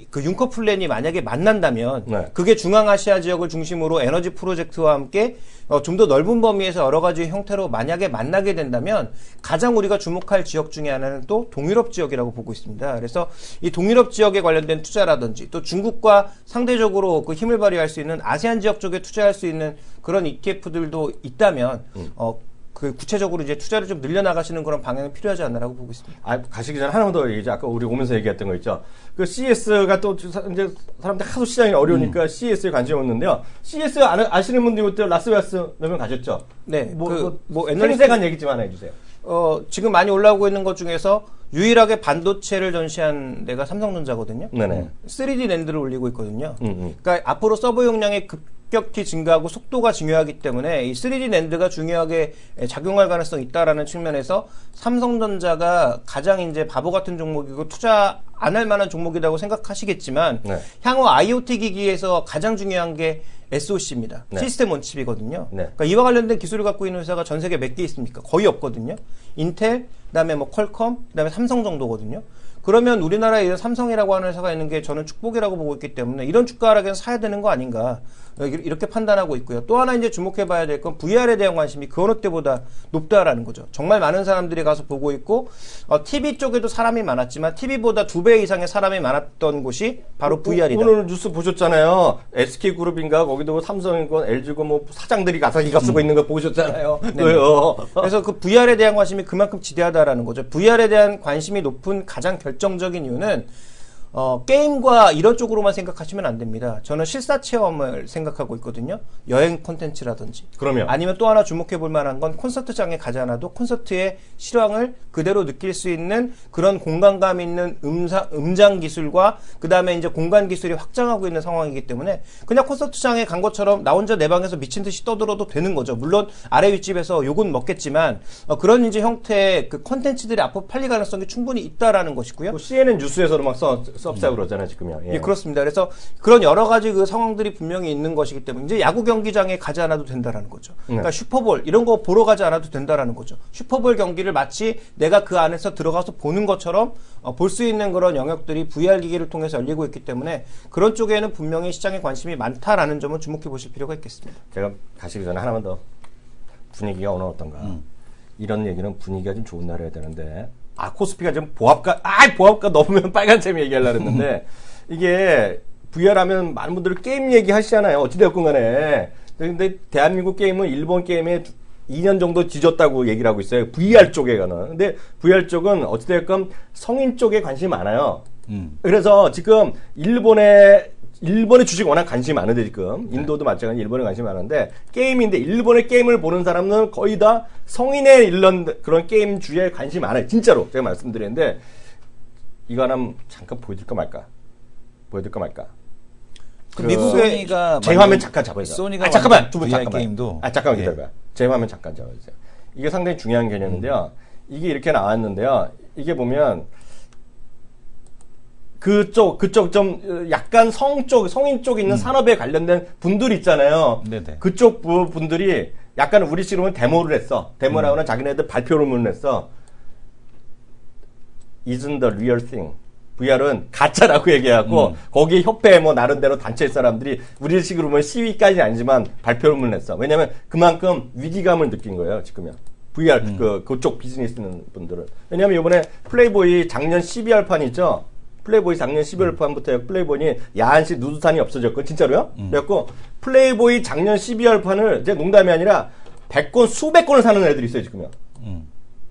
그 융커 플랜이 만약에 만난다면 그게 중앙아시아 지역을 중심으로 에너지 프로젝트와 함께 좀 더 넓은 범위에서 여러 가지 형태로 만약에 만나게 된다면 가장 우리가 주목할 지역 중에 하나는 또 동유럽 지역이라고 보고 있습니다. 그래서 이 동유럽 지역에 관련된 투자라든지 또 중국과 상대적으로 그 힘을 발휘할 수 있는 아세안 지역 쪽에 투자할 수 있는 그런 ETF들도 있다면 그 구체적으로 이제 투자를 좀 늘려나가시는 그런 방향이 필요하지 않나라고 보고 있습니다. 가시기 전에 하나만 더 얘기죠. 아까 우리 오면서 얘기했던 거 있죠. 그 CS가 또 이제 사람들 하도 시장이 어려우니까 CS에 관심이 없는데요. CS 아시는 분들이 그때 라스베가스 몇 명 가셨죠? 네. 에너지 생생한 얘기 좀 하나 해주세요. 지금 많이 올라오고 있는 것 중에서 유일하게 반도체를 전시한 데가 삼성전자거든요. 네네. 3D 낸드를 올리고 있거든요. 그러니까 앞으로 서버 용량이 급격히 증가하고 속도가 중요하기 때문에 이 3D 낸드가 중요하게 작용할 가능성이 있다라는 측면에서 삼성전자가 가장 이제 바보 같은 종목이고 투자 안 할 만한 종목이라고 생각하시겠지만 향후 IoT 기기에서 가장 중요한 게 SOC입니다. 시스템 온 칩이거든요. 그러니까 이와 관련된 기술을 갖고 있는 회사가 전 세계 몇 개 있습니까? 거의 없거든요. 인텔, 그다음에 뭐 퀄컴, 그다음에 삼성 정도거든요. 그러면 우리나라에 이런 삼성이라고 하는 회사가 있는 게 저는 축복이라고 보고 있기 때문에 이런 주가 하락에는 사야 되는 거 아닌가 이렇게 판단하고 있고요. 또 하나 이제 주목해봐야 될 건 VR에 대한 관심이 그 어느 때보다 높다라는 거죠. 정말 많은 사람들이 가서 보고 있고 TV 쪽에도 사람이 많았지만 TV보다 2배 이상의 사람이 많았던 곳이 바로 VR이다. 오늘 뉴스 보셨잖아요. SK그룹인가 거기도 뭐 삼성이고 LG고 뭐 사장들이 가서 이거 쓰고 있는 거 보셨잖아요. 그래서 그 VR에 대한 관심이 그만큼 지대하다라는 거죠. VR에 대한 관심이 높은 가장 결정적인 이유는 게임과 이런 쪽으로만 생각하시면 안 됩니다. 저는 실사 체험을 생각하고 있거든요. 여행 콘텐츠라든지. 그러면 아니면 또 하나 주목해 볼 만한 건 콘서트장에 가지 않아도 콘서트의 실황을 그대로 느낄 수 있는 그런 공간감 있는 음장 기술과 그 다음에 이제 공간 기술이 확장하고 있는 상황이기 때문에 그냥 콘서트장에 간 것처럼 나 혼자 내 방에서 미친 듯이 떠들어도 되는 거죠. 물론 아래 윗집에서 욕은 먹겠지만 그런 이제 형태의 그 콘텐츠들이 앞으로 팔릴 가능성이 충분히 있다라는 것이고요. 뭐 CNN 뉴스에서도 막 서브사고 그러잖아요, 지금요. 예, 그렇습니다. 그래서 그런 여러 가지 그 상황들이 분명히 있는 것이기 때문에 이제 야구 경기장에 가지 않아도 된다라는 거죠. 그러니까 슈퍼볼 이런 거 보러 가지 않아도 된다라는 거죠. 슈퍼볼 경기를 마치 내가 그 안에서 들어가서 보는 것처럼 볼 수 있는 그런 영역들이 VR 기기를 통해서 열리고 있기 때문에 그런 쪽에는 분명히 시장에 관심이 많다라는 점은 주목해 보실 필요가 있겠습니다. 제가 가시기 전에 하나만 더 분위기가 오늘 어떤가. 이런 얘기는 분위기가 좀 좋은 날 해야 되는데 코스피가 좀 보합가 넘으면 빨간셈 얘기하려고 했는데 이게 VR 하면 많은 분들이 게임 얘기 하시잖아요. 어찌되었건 간에. 근데 대한민국 게임은 일본 게임에 2년 정도 뒤졌다고 얘기를 하고 있어요. VR 쪽에 가는. 근데 VR 쪽은 어찌되었건 성인 쪽에 관심이 많아요. 그래서 지금 일본의 주식 워낙 관심이 많은데 지금 인도도 마찬가지 일본에 관심이 많은데 게임인데 일본의 게임을 보는 사람은 거의 다 성인의 이런 그런 게임주에 관심이 많아요. 진짜로 제가 말씀드리는데 이거 하나 잠깐 보여줄까 말까. 그 미국의 소니가 제 화면 잠깐 잡아주세요. 소니가 잠깐만 두 분 VR 잠깐만. 게임도 잠깐만 기다려봐요. 제 화면 잠깐 잡아주세요. 이게 상당히 중요한 개념인데요. 이게 이렇게 나왔는데요. 이게 보면 그쪽 좀 약간 성인 쪽 있는 산업에 관련된 분들이 있잖아요. 네네. 그쪽 분들이 약간 우리 식으로는 데모를 했어. 데모라고는 자기네들 발표를 했어. Isn't the real thing. VR은 가짜라고 얘기하고 거기에 협회 뭐 나름대로 단체 사람들이 우리 식으로 보면 시위까지는 아니지만 발표를 했어. 왜냐면 그만큼 위기감을 느낀 거예요. 지금요. VR 그쪽 비즈니스 있는 분들은. 왜냐면 이번에 플레이보이 작년 12월 판이죠. 플레이보이 작년 12월 판부터 플레이보이 야한시 누드산이 없어졌고 진짜로요? 그래갖고 플레이보이 작년 12월 판을 이제 농담이 아니라 100권 수백 권을 사는 애들이 있어요 지금요.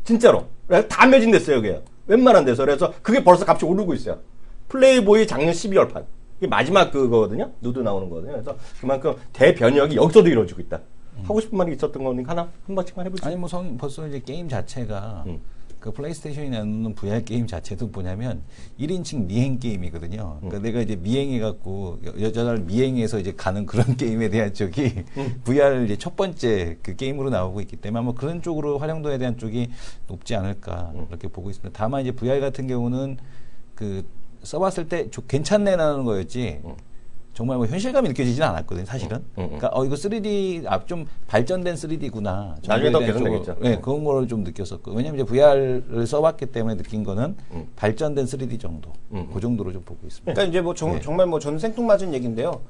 진짜로. 다 매진됐어요 그게. 웬만한 데서. 그래서 그게 벌써 값이 오르고 있어요. 플레이보이 작년 12월 판. 이게 마지막 그거거든요. 누드 나오는 거거든요. 그래서 그만큼 대변혁이 여기서도 이루어지고 있다. 하고 싶은 말이 있었던 거니까 한 번씩만 해보세요. 아니 뭐 벌써 이제 게임 자체가 그 플레이스테이션이 내놓는 VR 게임 자체도 뭐냐면 1인칭 미행 게임이거든요. 그러니까 내가 이제 미행해갖고 여자를 미행해서 이제 가는 그런 게임에 대한 쪽이 VR 이제 첫 번째 그 게임으로 나오고 있기 때문에 아마 그런 쪽으로 활용도에 대한 쪽이 높지 않을까 이렇게 보고 있습니다. 다만 이제 VR 같은 경우는 그 써봤을 때 괜찮네라는 거였지. 정말 뭐 현실감이 느껴지지는 않았거든요, 사실은. 그러니까 이거 3D 좀 발전된 3D구나. 나중에 더 개선되겠죠. 네, 그런 거를 좀 느꼈었고. 왜냐면 이제 VR을 써봤기 때문에 느낀 거는 발전된 3D 정도, 그 정도로 좀 보고 있습니다. 그러니까 이제 뭐 정말 뭐 저는 생뚱맞은 얘기인데요.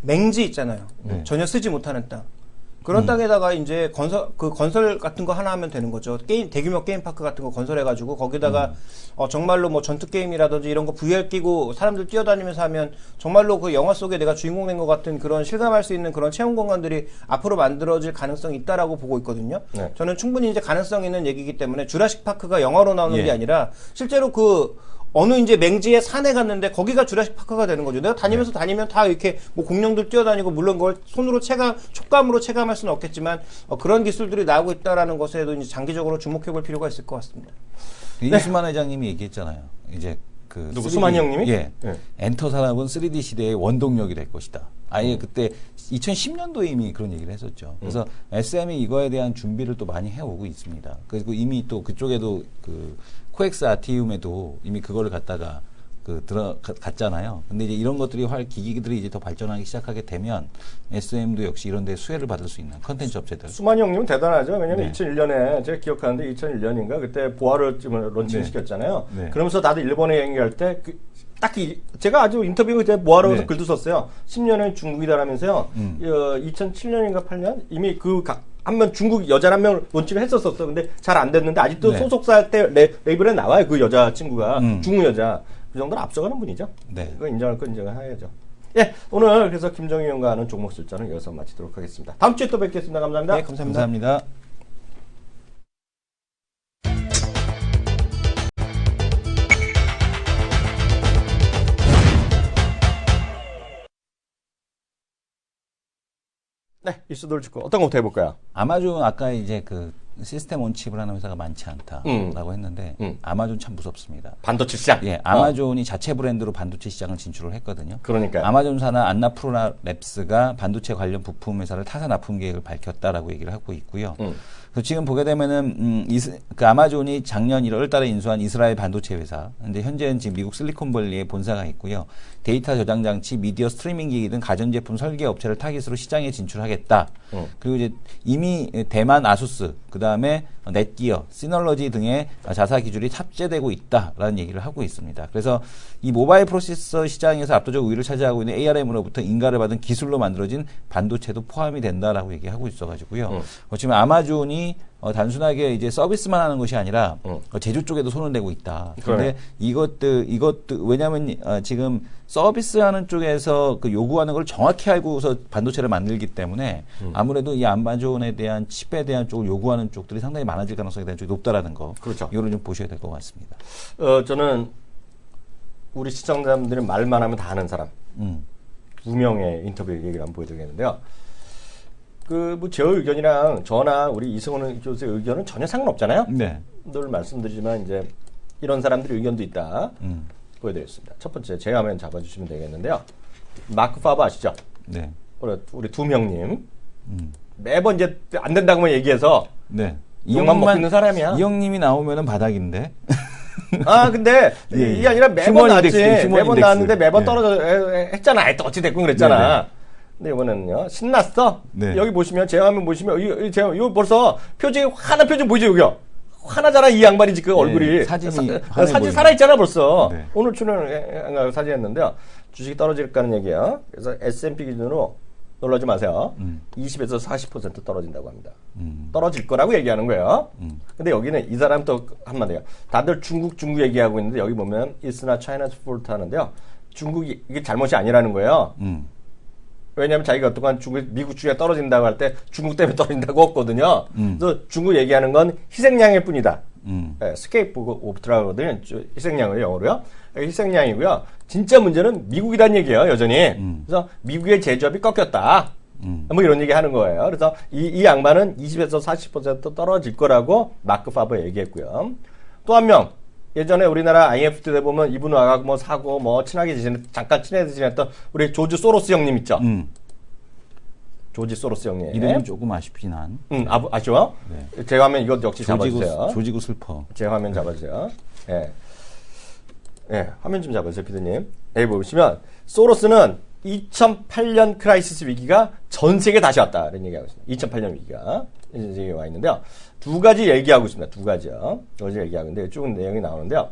맹지 있잖아요. 전혀 쓰지 못하는 땅. 그런 땅에다가 이제 건설 같은 거 하나 하면 되는 거죠. 대규모 게임 파크 같은 거 건설해가지고 거기다가 정말로 뭐 전투 게임이라든지 이런 거 VR 끼고 사람들 뛰어다니면서 하면 정말로 그 영화 속에 내가 주인공 된 것 같은 그런 실감할 수 있는 그런 체험 공간들이 앞으로 만들어질 가능성이 있다라고 보고 있거든요. 네. 저는 충분히 이제 가능성 있는 얘기이기 때문에 주라식 파크가 영화로 나오는 게 아니라 실제로 어느 이제 맹지의 산에 갔는데 거기가 주라식 파크가 되는 거죠. 내가 다니면서 다니면 다 이렇게 뭐 공룡들 뛰어다니고 물론 그걸 손으로 촉감으로 체감할 수는 없겠지만 그런 기술들이 나오고 있다라는 것에도 이제 장기적으로 주목해 볼 필요가 있을 것 같습니다. 이수만 회장님이 얘기했잖아요. 이제 그 누구 수만이 형님이? 예. 엔터 산업은 3D 시대의 원동력이 될 것이다. 아예 그때 2010년도에 이미 그런 얘기를 했었죠. 그래서 SM이 이거에 대한 준비를 또 많이 해오고 있습니다. 그리고 이미 또 그쪽에도 그 코엑스 아티움에도 이미 그거를 갖다가 들어갔잖아요. 근데 이제 이런 것들이 기기들이 이제 더 발전하기 시작하게 되면 SM도 역시 이런 데 수혜를 받을 수 있는 컨텐츠 업체들. 수만이 형님은 대단하죠. 왜냐면 2001년에 제가 기억하는데 2001년인가 그때 보아를 론칭시켰잖아요. 네. 그러면서 다들 일본에 여행할 때 딱히 제가 아주 인터뷰 때 보아로서 글도 썼어요. 10년은 중국이다라면서요. 2007년인가 8년 이미 한명 중국 여자 한 명을 론칭을 했었어. 근데 잘 안 됐는데 아직도 소속사 할 때 레이블에 나와요. 그 여자 친구가 중국 여자. 그 정도는 앞서가는 분이죠. 네. 그거 인정할 건 인정을 해야죠. 예, 오늘 그래서 김정희 의원과 하는 종목 술자는 여기서 마치도록 하겠습니다. 다음 주에 또 뵙겠습니다. 감사합니다. 네, 감사합니다. 감사합니다. 네, 이슈들 듣고 어떤 것부터 해볼까요? 아마존 아까 이제 그 시스템 온칩을 하는 회사가 많지 않다라고 했는데 아마존 참 무섭습니다. 반도체 시장. 예, 아마존이 자체 브랜드로 반도체 시장을 진출을 했거든요. 그러니까요. 아마존사나 안나푸르나랩스가 반도체 관련 부품 회사를 타사 납품 계획을 밝혔다라고 얘기를 하고 있고요. 그래서 지금 보게 되면은 그 아마존이 작년 1월 달에 인수한 이스라엘 반도체 회사. 근데 현재는 지금 미국 실리콘밸리에 본사가 있고요. 데이터 저장 장치, 미디어 스트리밍 기기 등 가전제품 설계 업체를 타깃으로 시장에 진출하겠다. 그리고 이제 이미 대만 아수스, 그다음에 넷기어, 시널러지 등의 자사 기술이 탑재되고 있다라는 얘기를 하고 있습니다. 그래서 이 모바일 프로세서 시장에서 압도적 우위를 차지하고 있는 ARM으로부터 인가를 받은 기술로 만들어진 반도체도 포함이 된다라고 얘기하고 있어가지고요. 지금 아마존이 단순하게 이제 서비스만 하는 것이 아니라 제조 쪽에도 손을 대고 있다. 그런데 이것들 왜냐하면 지금 서비스하는 쪽에서 그 요구하는 걸 정확히 알고서 반도체를 만들기 때문에 아무래도 이 아마존에 대한 칩에 대한 쪽을 요구하는 쪽들이 상당히 많아질 가능성이 대한 쪽이 높다라는 거. 그렇죠. 이거를 좀 보셔야 될 것 같습니다. 저는 우리 시청자분들이 말만 하면 다 아는 사람 두 명의 인터뷰 얘기를 한번 보여드리겠는데요. 뭐 제 의견이랑 저나 우리 이승원 교수의 의견은 전혀 상관없잖아요. 네. 늘 말씀드리지만 이제 이런 사람들의 의견도 있다. 보여드리겠습니다. 첫 번째 제 화면 잡아주시면 되겠는데요. 마크 파버 아시죠? 네. 우리 두 명님 매번 이제 안 된다고만 얘기해서 네. 욕만 먹고 있는 사람이야. 이 형님이 나오면은 바닥인데. 근데 예. 이게 아니라 매번 휴먼 나왔지. 인덱스, 휴먼 매번 인덱스. 나왔는데 매번 예. 떨어져 했잖아. 또 어찌 됐건 그랬잖아. 네네. 근데 이번에는요 신났어. 네. 여기 보시면 제 화면 보시면 이거 벌써 표정이 화난 표정 보이죠 여기요. 화나잖아 이 양반이 지금 얼굴이. 사진이 사진 보이네. 살아있잖아 벌써. 네. 오늘 출연한 사진 했는데요. 주식이 떨어질까는 얘기야. 그래서 S&P 기준으로 놀라지 마세요. 20에서 40% 떨어진다고 합니다. 떨어질 거라고 얘기하는 거예요. 근데 여기는 이 사람 또 한마디야. 다들 중국 얘기하고 있는데 여기 보면 It's not China's fault 하는데요. 중국이 이게 잘못이 아니라는 거예요. 왜냐하면 자기가 그동안 미국 주가 떨어진다고 할 때 중국 때문에 떨어진다고 했거든요. 그래서 중국 얘기하는 건 희생양일 뿐이다. 스케이프 오브 트라우드는 희생양을 영어로요. 희생양이고요. 진짜 문제는 미국이란 얘기예요, 여전히. 그래서 미국의 제조업이 꺾였다. 뭐 이런 얘기 하는 거예요. 그래서 이 양반은 20에서 40% 떨어질 거라고 마크 파버 얘기했고요. 또 한 명. 예전에 우리나라 IMF 때 보면 이분 와가고 뭐 사고 뭐 잠깐 친하게 지냈던 우리 조지 소로스 형님 있죠? 조지 소로스 형님. 이름이 조금 아쉽긴 한. 아쉬워? 네. 제 화면 이것 역시 잡아주세요. 조지고 슬퍼. 제 화면 잡아주세요. 화면 좀 잡아주세요, 피디님. 여기 보시면 소로스는 2008년 크라이시스 위기가 전 세계 다시 왔다. 이런 얘기하고 있습니다. 2008년 위기가 이제 와 있는데요. 두 가지 얘기하고 있습니다. 두 가지요. 두 가지 얘기하고 있는데 쭉 내용이 나오는데요.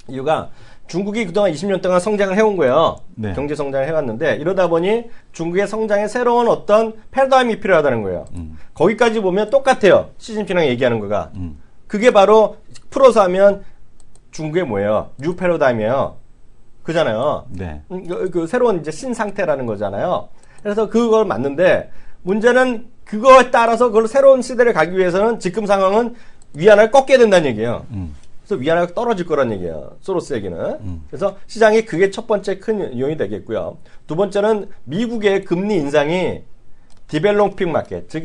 이유가 중국이 그동안 20년 동안 성장을 해온 거예요. 네. 경제 성장을 해왔는데 이러다 보니 중국의 성장에 새로운 어떤 패러다임이 필요하다는 거예요. 거기까지 보면 똑같아요. 시진핑이랑 얘기하는 거가. 그게 바로 풀어서 하면 중국의 뭐예요? 뉴 패러다임이에요. 그잖아요. 네. 그 새로운 이제 신상태라는 거잖아요. 그래서 그걸 맞는데 문제는 그거에 따라서 그걸 새로운 시대를 가기 위해서는 지금 상황은 위안화를 꺾게 된다는 얘기예요. 그래서 위안화가 떨어질 거란 얘기예요. 소로스 얘기는. 그래서 시장이 그게 첫 번째 큰 요인이 되겠고요. 두 번째는 미국의 금리 인상이 디벨로핑 마켓, 즉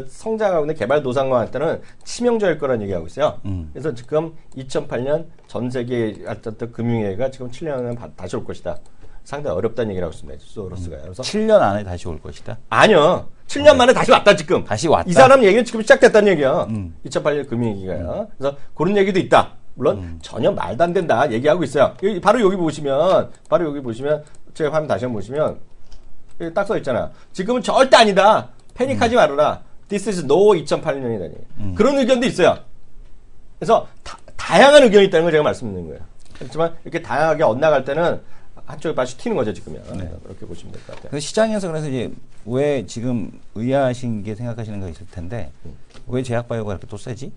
성장하고 있는 개발도상국한테는 치명적일 거라는 얘기하고 있어요. 그래서 지금 2008년 전 세계 어떤 금융위기가 지금 7년은 다시 올 것이다. 상당히 어렵다는 얘기를 하고 있습니다. 소로스가. 그래서 7년 안에 다시 올 것이다. 아니요. 7년 만에 다시 왔다 지금. 다시 왔다. 이 사람 얘기는 지금 시작됐다는 얘기야. 2008년 금융위기가요. 그래서 그런 얘기도 있다. 물론 전혀 말도 안 된다 얘기하고 있어요. 바로 여기 보시면 제가 화면 다시 한번 보시면 여기 딱 써 있잖아. 지금은 절대 아니다. 패닉하지 말아라. This is no 2008년이라니. 그런 의견도 있어요. 그래서 다양한 의견이 있다는 걸 제가 말씀드리는 거예요. 그렇지만 이렇게 다양하게 엇나갈 때는 한쪽에 다시 튀는 거죠, 지금요. 그렇게 보시면 될 것 같아요. 그래서 시장에서 그래서 이제 왜 지금 의아하신 게 생각하시는 거 있을 텐데 왜 제약바이오가 이렇게 또 세지?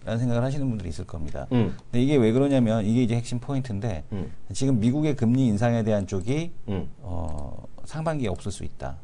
라는 생각을 하시는 분들이 있을 겁니다. 근데 이게 왜 그러냐면 이게 이제 핵심 포인트인데 지금 미국의 금리 인상에 대한 쪽이 상반기에 없을 수 있다.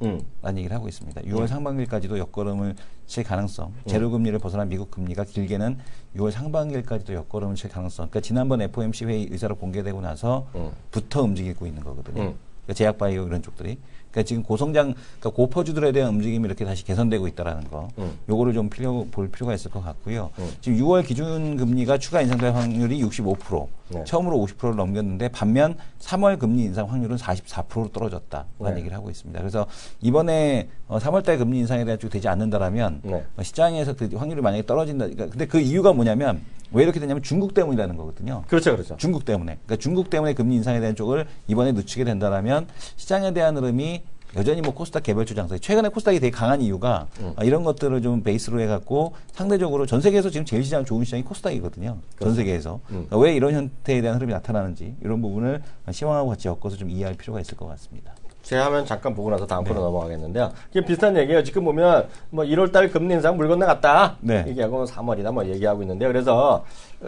라는 얘기를 하고 있습니다. 6월 상반기까지도 역걸음을 칠 가능성, 제로금리를 벗어난 미국 금리가 길게는 6월 상반기까지도 역걸음을 칠 가능성. 그러니까 지난번 FOMC 회의 의사로 공개되고 나서부터 움직이고 있는 거거든요. 그러니까 제약바이오 이런 쪽들이. 그러니까 지금 고성장, 그러니까 고퍼주들에 대한 움직임이 이렇게 다시 개선되고 있다라는 거. 요거를 좀 볼 필요가 있을 것 같고요. 지금 6월 기준 금리가 추가 인상될 확률이 65%. 네. 처음으로 50%를 넘겼는데 반면 3월 금리 인상 확률은 44%로 떨어졌다라는 네. 얘기를 하고 있습니다. 그래서 이번에 3월달 금리 인상에 대한 쪽이 되지 않는다라면 네. 시장에서 그 확률이 만약에 떨어진다. 그러니까 근데 그 이유가 뭐냐면 왜 이렇게 되냐면 중국 때문이라는 거거든요. 그렇죠, 그렇죠. 중국 때문에. 그러니까 중국 때문에 금리 인상에 대한 쪽을 이번에 늦추게 된다라면 시장에 대한 흐름이 여전히 뭐 코스닥 개별주 장세. 최근에 코스닥이 되게 강한 이유가 이런 것들을 좀 베이스로 해갖고 상대적으로 전 세계에서 지금 제일 시장 좋은 시장이 코스닥이거든요. 전 세계에서. 그러니까 왜 이런 형태에 대한 흐름이 나타나는지 이런 부분을 시황하고 같이 엮어서 좀 이해할 필요가 있을 것 같습니다. 제가 하면 잠깐 보고 나서 다음 코너 넘어가겠는데요. 이게 비슷한 얘기예요. 지금 보면 뭐 1월달 금리 인상 물 건너갔다 네. 얘기하고 3월이다 뭐 얘기하고 있는데 그래서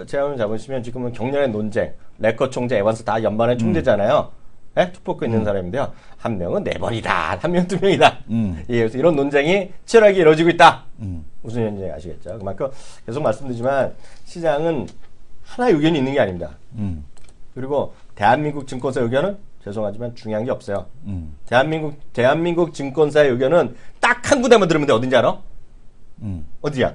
제가 한번 잡으시면 지금은 경련의 논쟁, 레커 총재, 에반스 다 연방의 총재잖아요. 예? 축복고 있는 사람인데요. 한 명은 4번이다, 한 명은 2명이다. 예, 그래서 이런 논쟁이 치열하게 이루어지고 있다. 무슨 얘기인지 아시겠죠? 그만큼 계속 말씀드리지만 시장은 하나의 의견이 있는 게 아닙니다. 그리고 대한민국 증권사 의견은 죄송하지만 중요한 게 없어요. 대한민국 증권사의 의견은 딱 한 군데만 들으면 돼. 어딘지 알아? 어디야?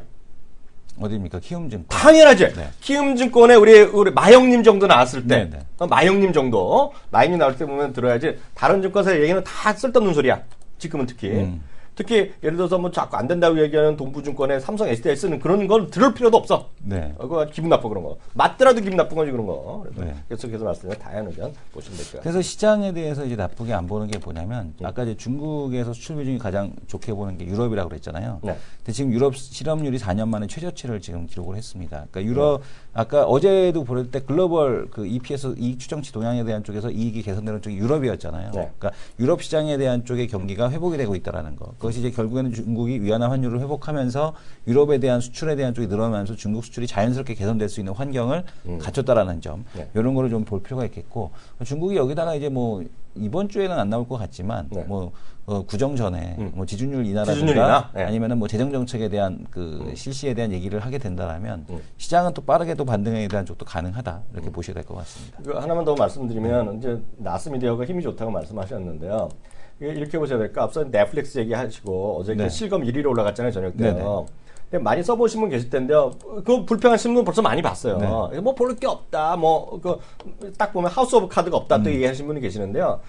어디입니까? 키움증권. 당연하지. 네. 키움증권에 우리 마영님 정도 나왔을 때, 네, 네. 마영님 정도, 마영님 나올 때 보면 들어야지. 다른 증권사 얘기는 다 쓸데없는 소리야. 지금은 특히. 특히 예를 들어서 뭐 자꾸 안 된다고 얘기하는 동부증권의 삼성 SDS는 그런 걸 들을 필요도 없어. 네. 그거 기분 나빠 그런 거. 맞더라도 기분 나쁜 거지 그런 거. 그래서 네. 계속해서 말씀드리면 다양한 의견 보시면 될 것 같아요. 그래서 시장에 대해서 이제 나쁘게 안 보는 게 뭐냐면 아까 이제 중국에서 수출 비중이 가장 좋게 보는 게 유럽이라고 그랬잖아요. 네. 근데 지금 유럽 실업률이 4년 만에 최저치를 지금 기록을 했습니다. 그러니까 유럽 아까 어제도 볼 때 글로벌 그 EPS 이익 추정치 동향에 대한 쪽에서 이익이 개선되는 쪽이 유럽이었잖아요. 네. 그러니까 유럽 시장에 대한 쪽의 경기가 회복이 되고 있다라는 거. 그것이 이제 결국에는 중국이 위안화 환율을 회복하면서 유럽에 대한 수출에 대한 쪽이 늘어나면서 중국 수출이 자연스럽게 개선될 수 있는 환경을 갖췄다라는 점. 네. 이런 거를 좀 볼 필요가 있겠고 중국이 여기다가 이제 뭐 이번 주에는 안 나올 것 같지만 네. 뭐 구정 전에 뭐 지준율 인하라든가 지준율 인하? 네. 아니면은 뭐 재정 정책에 대한 그 실시에 대한 얘기를 하게 된다라면 시장은 또 빠르게 또 반등에 대한 쪽도 가능하다 이렇게 보셔야 될 것 같습니다. 그 하나만 더 말씀드리면 이제 나스미디어가 힘이 좋다고 말씀하셨는데요. 이렇게 보셔야 될까? 앞서 넷플릭스 얘기하시고 어제 네. 실검 1위로 올라갔잖아요 저녁 때요. 네네. 근데 많이 써보신 분 계실 텐데요. 그 불평하시는 분 벌써 많이 봤어요. 네. 뭐 볼 게 없다. 뭐 그 딱 보면 하우스 오브 카드가 없다 또 얘기하시는 분이 계시는데요.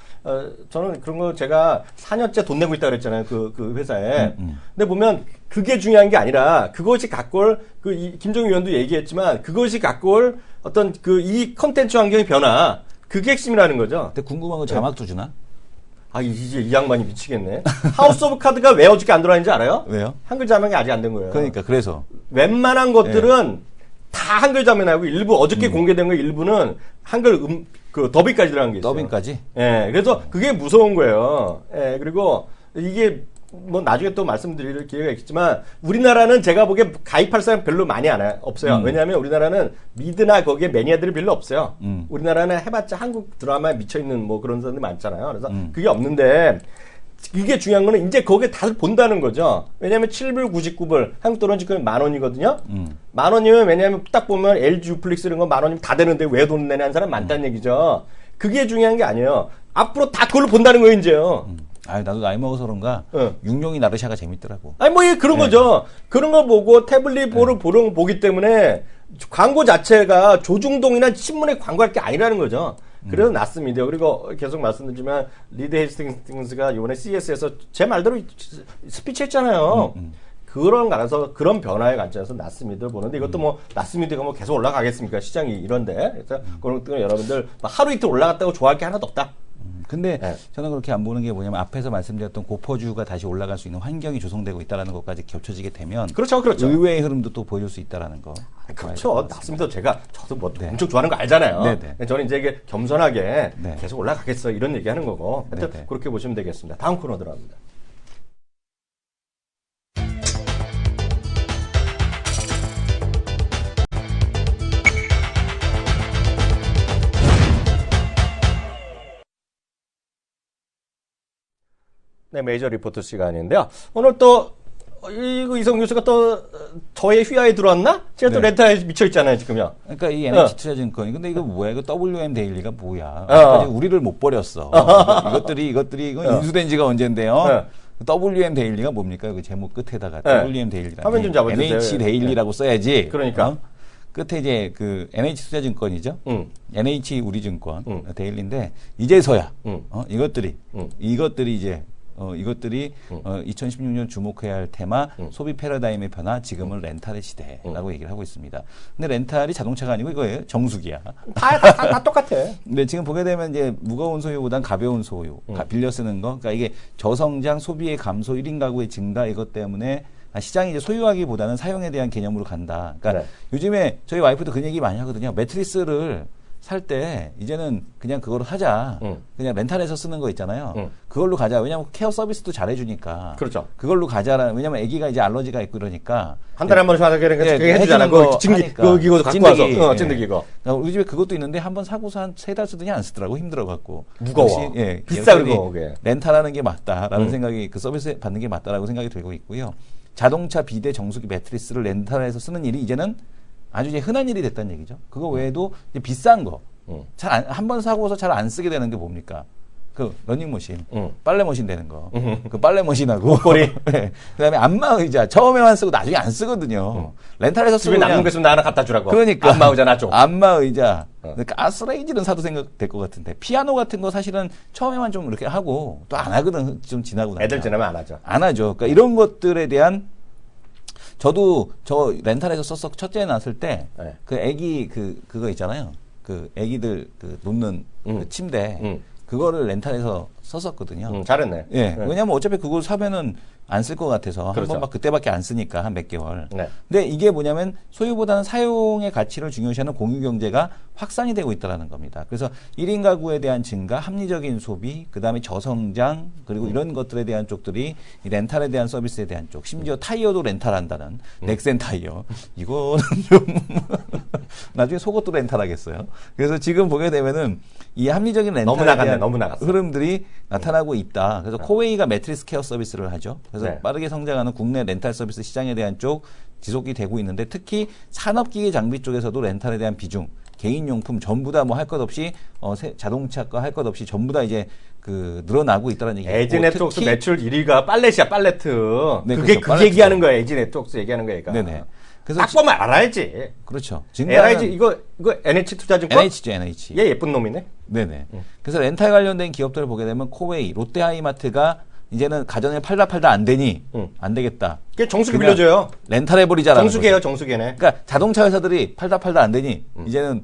저는 그런 거 제가 4년째 돈 내고 있다 그랬잖아요. 그 회사에. 근데 보면 그게 중요한 게 아니라 그것이 갖고 올 김정일 위원도 얘기했지만 그것이 갖고 올 어떤 그 이 컨텐츠 환경의 변화 그게 핵심이라는 거죠. 근데 궁금한 건 자막도 주나? 이제 이 양반이 미치겠네. 하우스 오브 카드가 왜 어저께 안 들어왔는지 알아요? 왜요? 한글 자막이 아직 안 된 거예요. 그러니까 그래서 웬만한 것들은 다 한글 자막하고 일부 어저께 공개된 거 일부는 한글 그 더빙까지 들어간 게 있어요. 더빙까지? 예. 그래서 그게 무서운 거예요. 예. 그리고 이게 뭐 나중에 또 말씀드릴 기회가 있겠지만 우리나라는 제가 보기에 가입할 사람 별로 많이 없어요. 왜냐하면 우리나라는 미드나 거기에 매니아들이 별로 없어요. 우리나라는 해봤자 한국 드라마에 미쳐있는 뭐 그런 사람들이 많잖아요. 그래서 그게 없는데 이게 중요한 거는 이제 거기에 다들 본다는 거죠. 왜냐하면 7불 99불 한국 돈은 지금 10,000원이거든요. 10,000원이면 왜냐하면 딱 보면 LG 유플릭스 이런 거 10,000원이면 다 되는데 왜 돈 내는 사람 많다는 얘기죠. 그게 중요한 게 아니에요. 앞으로 다 그걸로 본다는 거예요 이제요. 나도 나이 먹어서 그런가 육룡이 나르샤가 재밌더라고. 그런 거죠. 그런 거 보고 태블릿 보기 때문에 광고 자체가 조중동이나 신문에 광고할 게 아니라는 거죠. 그래서 낫습니다. 그리고 계속 말씀드리지만 리드 헤이스팅스가 이번에 CES에서 제 말대로 스피치 했잖아요. 그런 관해서 그런 변화의 관점에서 낫습니다 보는데 이것도 뭐 낫습니다가 뭐 계속 올라가겠습니까? 시장이 이런데. 그래서 그런 것들은 여러분들 하루 이틀 올라갔다고 좋아할 게 하나도 없다. 근데 네. 저는 그렇게 안 보는 게 뭐냐면 앞에서 말씀드렸던 고퍼주가 다시 올라갈 수 있는 환경이 조성되고 있다는 것까지 겹쳐지게 되면 그렇죠. 의외의 흐름도 또 보여줄 수 있다는 거. 그렇죠. 낫습니다. 저도 뭐 네. 엄청 좋아하는 거 알잖아요. 네네. 저는 이제 이게 겸손하게 네. 계속 올라가겠어 이런 얘기하는 거고. 하여튼 네네. 그렇게 보시면 되겠습니다. 다음 코너 들어갑니다. 네, 메이저 리포트 시간인데요. 오늘 또 이성 뉴스가 또 저의 휘하에 들어왔나? 제가 또 네. 렌탈에 미쳐 있잖아요, 지금요. 그러니까 이 NH투자증권이 근데 이거 뭐야? 이거 WM 데일리가 뭐야? 어. 우리를 못 버렸어. 이것들이 이거 인수된 지가 언젠데요? 네. WM 데일리가 뭡니까? 그 제목 끝에다가 네. WM 데일리라. 화면 좀 잡아주세요. NH 데일리라고 써야지. 그러니까. 어? 끝에 이제 그 NH투자증권이죠. NH 우리증권 데일리인데 이제서야 이것들이 이제 이것들이 2016년 주목해야 할 테마 소비 패러다임의 변화 지금은 렌탈의 시대라고 얘기를 하고 있습니다. 근데 렌탈이 자동차가 아니고 이거예요. 정수기야. 다 똑같아. 근데 지금 보게 되면 이제 무거운 소유보단 가벼운 소유, 빌려 쓰는 거. 그러니까 이게 저성장 소비의 감소 1인 가구의 증가 이것 때문에 시장이 이제 소유하기보다는 사용에 대한 개념으로 간다. 그러니까 네. 요즘에 저희 와이프도 그 얘기 많이 하거든요. 매트리스를 살 때 이제는 그냥 그거로 사자. 그냥 렌탈해서 쓰는 거 있잖아요. 그걸로 가자. 왜냐면 케어 서비스도 잘해주니까. 그렇죠. 그걸로 가자라. 왜냐면 아기가 이제 알러지가 있고 이러니까. 한 달에 한 번씩 하자 그러니까 예, 그게 해주잖아. 해주는 그 거 증기, 하니까. 그 이거 갖고 찐득이. 와서. 예. 찐득이 이거. 우리 집에 그것도 있는데 한번 사고서 한 3달 쓰더니 안 쓰더라고. 힘들어갖고. 무거워. 역시, 예, 비싸, 여전히 그거, 그게. 렌탈하는 게 맞다라는 생각이 그 서비스 받는 게 맞다라고 생각이 들고 있고요. 자동차 비대 정수기 매트리스를 렌탈해서 쓰는 일이 이제는 아주 이제 흔한 일이 됐다는 얘기죠. 그거 외에도 이제 비싼 거. 한 번 사고서 잘 안 쓰게 되는 게 뭡니까? 그 러닝머신, 빨래머신 되는 거, 그 빨래머신하고 목걸이. 네. 그다음에 안마의자 처음에만 쓰고 나중에 안 쓰거든요. 렌탈해서 쓰고 집에 남는 그냥 거 있으면 나 하나 갖다 주라고. 그러니까 안마의자 나 줘. 안마의자, 가스레인지는 사도 생각될 것 같은데 피아노 같은 거 사실은 처음에만 좀 이렇게 하고 또 안 하거든 좀 지나고 나면. 애들 지나면 안 하죠. 안 하죠. 그러니까 이런 것들에 대한 저도 저 렌탈에서 썼어 첫째 낳았을 때 네. 그 애기 그거 있잖아요. 그 애기들 그 놓는 그 침대 그거를 렌탈해서 썼었거든요. 잘했네. 예. 왜냐면 어차피 그걸 사면은 안 쓸 것 같아서 그렇죠. 한 번 그때밖에 안 쓰니까 한 몇 개월. 네. 근데 이게 뭐냐면 소유보다는 사용의 가치를 중요시하는 공유 경제가 확산이 되고 있다라는 겁니다. 그래서 1인 가구에 대한 증가, 합리적인 소비, 그다음에 저성장, 그리고 이런 것들에 대한 쪽들이 이 렌탈에 대한 서비스에 대한 쪽, 심지어 타이어도 렌탈한다는 넥센 타이어. 이거는 좀 나중에 속옷도 렌탈하겠어요. 그래서 지금 보게 되면은 이 합리적인 렌탈에 대한 너무 나갔어. 흐름들이 나타나고 있다. 그래서 코웨이가 매트리스 케어 서비스를 하죠. 그래서 네. 빠르게 성장하는 국내 렌탈 서비스 시장에 대한 쪽 지속이 되고 있는데 특히 산업기기 장비 쪽에서도 렌탈에 대한 비중, 개인용품 전부 다 뭐 할 것 없이 자동차 거 할 것 없이 전부 다 이제 그 늘어나고 있다는 얘기예요. 에지 네트웍스 매출 1위가 빨래시야, 빨래트. 네, 그게 그렇죠. 그 빨래트. 얘기하는 거야, 에지 네트웍스 얘기하는 거야, 얘가. 네네. 그래서 딱 보면 알아야지. 그렇죠. LIG 이거 NH 투자증권? NH죠, NH. 얘 예쁜 놈이네. 네네. 그래서 렌탈 관련된 기업들을 보게 되면 코웨이, 롯데하이마트가 이제는 가전을 팔다 안 되니 안 되겠다. 그게 정수기 그냥 빌려줘요. 렌탈 해버리자라는 정수기예요, 거죠. 정수기네. 그러니까 자동차 회사들이 팔다 안 되니 이제는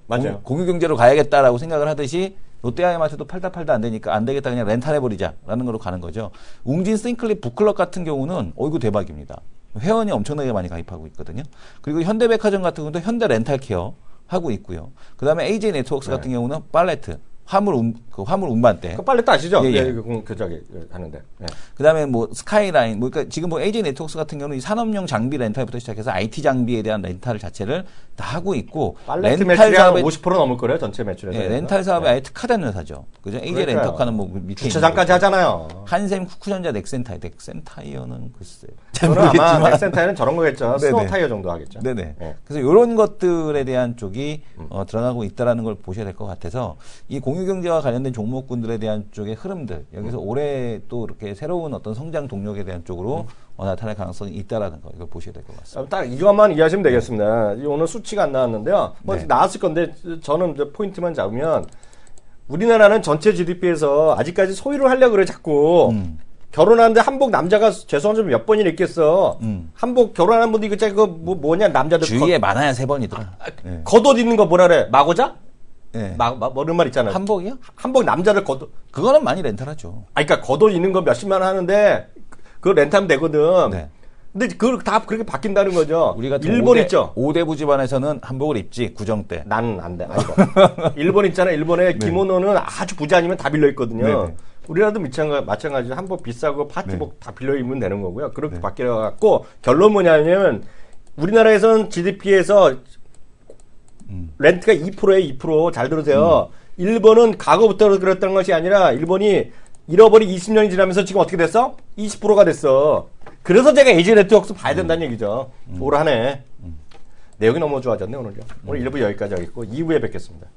맞아요. 공유 경제로 가야겠다라고 생각을 하듯이 롯데하이마트도 팔다 안 되니까 안 되겠다 그냥 렌탈 해버리자라는 걸로 가는 거죠. 웅진 싱클립 북클럽 같은 경우는 이거 대박입니다. 회원이 엄청나게 많이 가입하고 있거든요. 그리고 현대백화점 같은 경우도 현대 렌탈 케어 하고 있고요. 그다음에 AJ 네트워크스 같은 경우는 팔레트 화물 운반대. 그 빨래도 아시죠? 예, 예. 저기 하는데. 예. 그다음에 뭐 스카이라인, 뭐 그러니까 지금 뭐 AJ 네트워크스 같은 경우는 이 산업용 장비 렌탈부터 시작해서 IT 장비에 대한 렌탈 자체를 다 하고 있고 빨래트 매출이 한 50% 넘을 거래요, 전체 매출에서. 예, 렌탈 사업에 아예 특화된 회사죠. 그죠? AJ 그러니까요. 렌터카는 뭐 밑에 주차장까지 하잖아요. 한샘, 쿠쿠전자, 넥센타이어는 글쎄요. 저는 아마 넥센타이어는 저런 거겠죠. 네네. 스노우 타이어 정도 하겠죠. 네네. 예. 그래서 이런 것들에 대한 쪽이 들어가고 있다라는 걸 보셔야 될 것 같아서 이 공유경제와 관련된 종목군들에 대한 쪽의 흐름들 여기서 올해 또 이렇게 새로운 어떤 성장 동력에 대한 쪽으로 나타날 가능성이 있다라는 거 이걸 보셔야 될 것 같습니다. 딱 이것만 이해하시면 되겠습니다. 오늘 수치가 안 나왔는데요. 뭐 네. 나왔을 건데 저는 이제 포인트만 잡으면 우리나라는 전체 GDP에서 아직까지 소유를 하려고 그래 자꾸. 결혼하는데 한복 남자가 죄송한 좀 몇 번이나 있겠어. 한복 결혼하는 분도 이거 그 뭐냐 남자들 주위에 많아야 3번이더라. 네. 겉옷 입는 거 뭐라 그래? 마고자? 네. 뭐는 말 있잖아요. 한복이요? 한복 남자들 겉옷. 그거는 많이 렌탈하죠. 그러니까 겉옷 입는 거 몇십만 원 하는데 그거 렌트하면 되거든. 네. 근데 그걸 다 그렇게 바뀐다는 거죠. 우리가 일본 있죠. 5대부 집안에서는 한복을 입지 구정 때. 나는 안 돼. 아이고. 일본 있잖아. 일본에 기모노는 아주 부자 아니면 다 빌려 있거든요. 네네. 우리나라도 마찬가지로 한복 비싸고 파티복 다 빌려 입으면 되는 거고요. 그렇게 바뀌어 갖고 결론 뭐냐면 우리나라에서는 GDP에서 렌트가 2%에 2%. 잘 들으세요. 일본은 과거부터 그랬던 것이 아니라 일본이 잃어버린 20년이 지나면서 지금 어떻게 됐어? 20%가 됐어. 그래서 제가 에이지 네트워크스 봐야 된다는 얘기죠. 올 한 해. 내용이 너무 좋아졌네, 오늘요. 오늘 1부 여기까지 하겠고, 2부에 뵙겠습니다.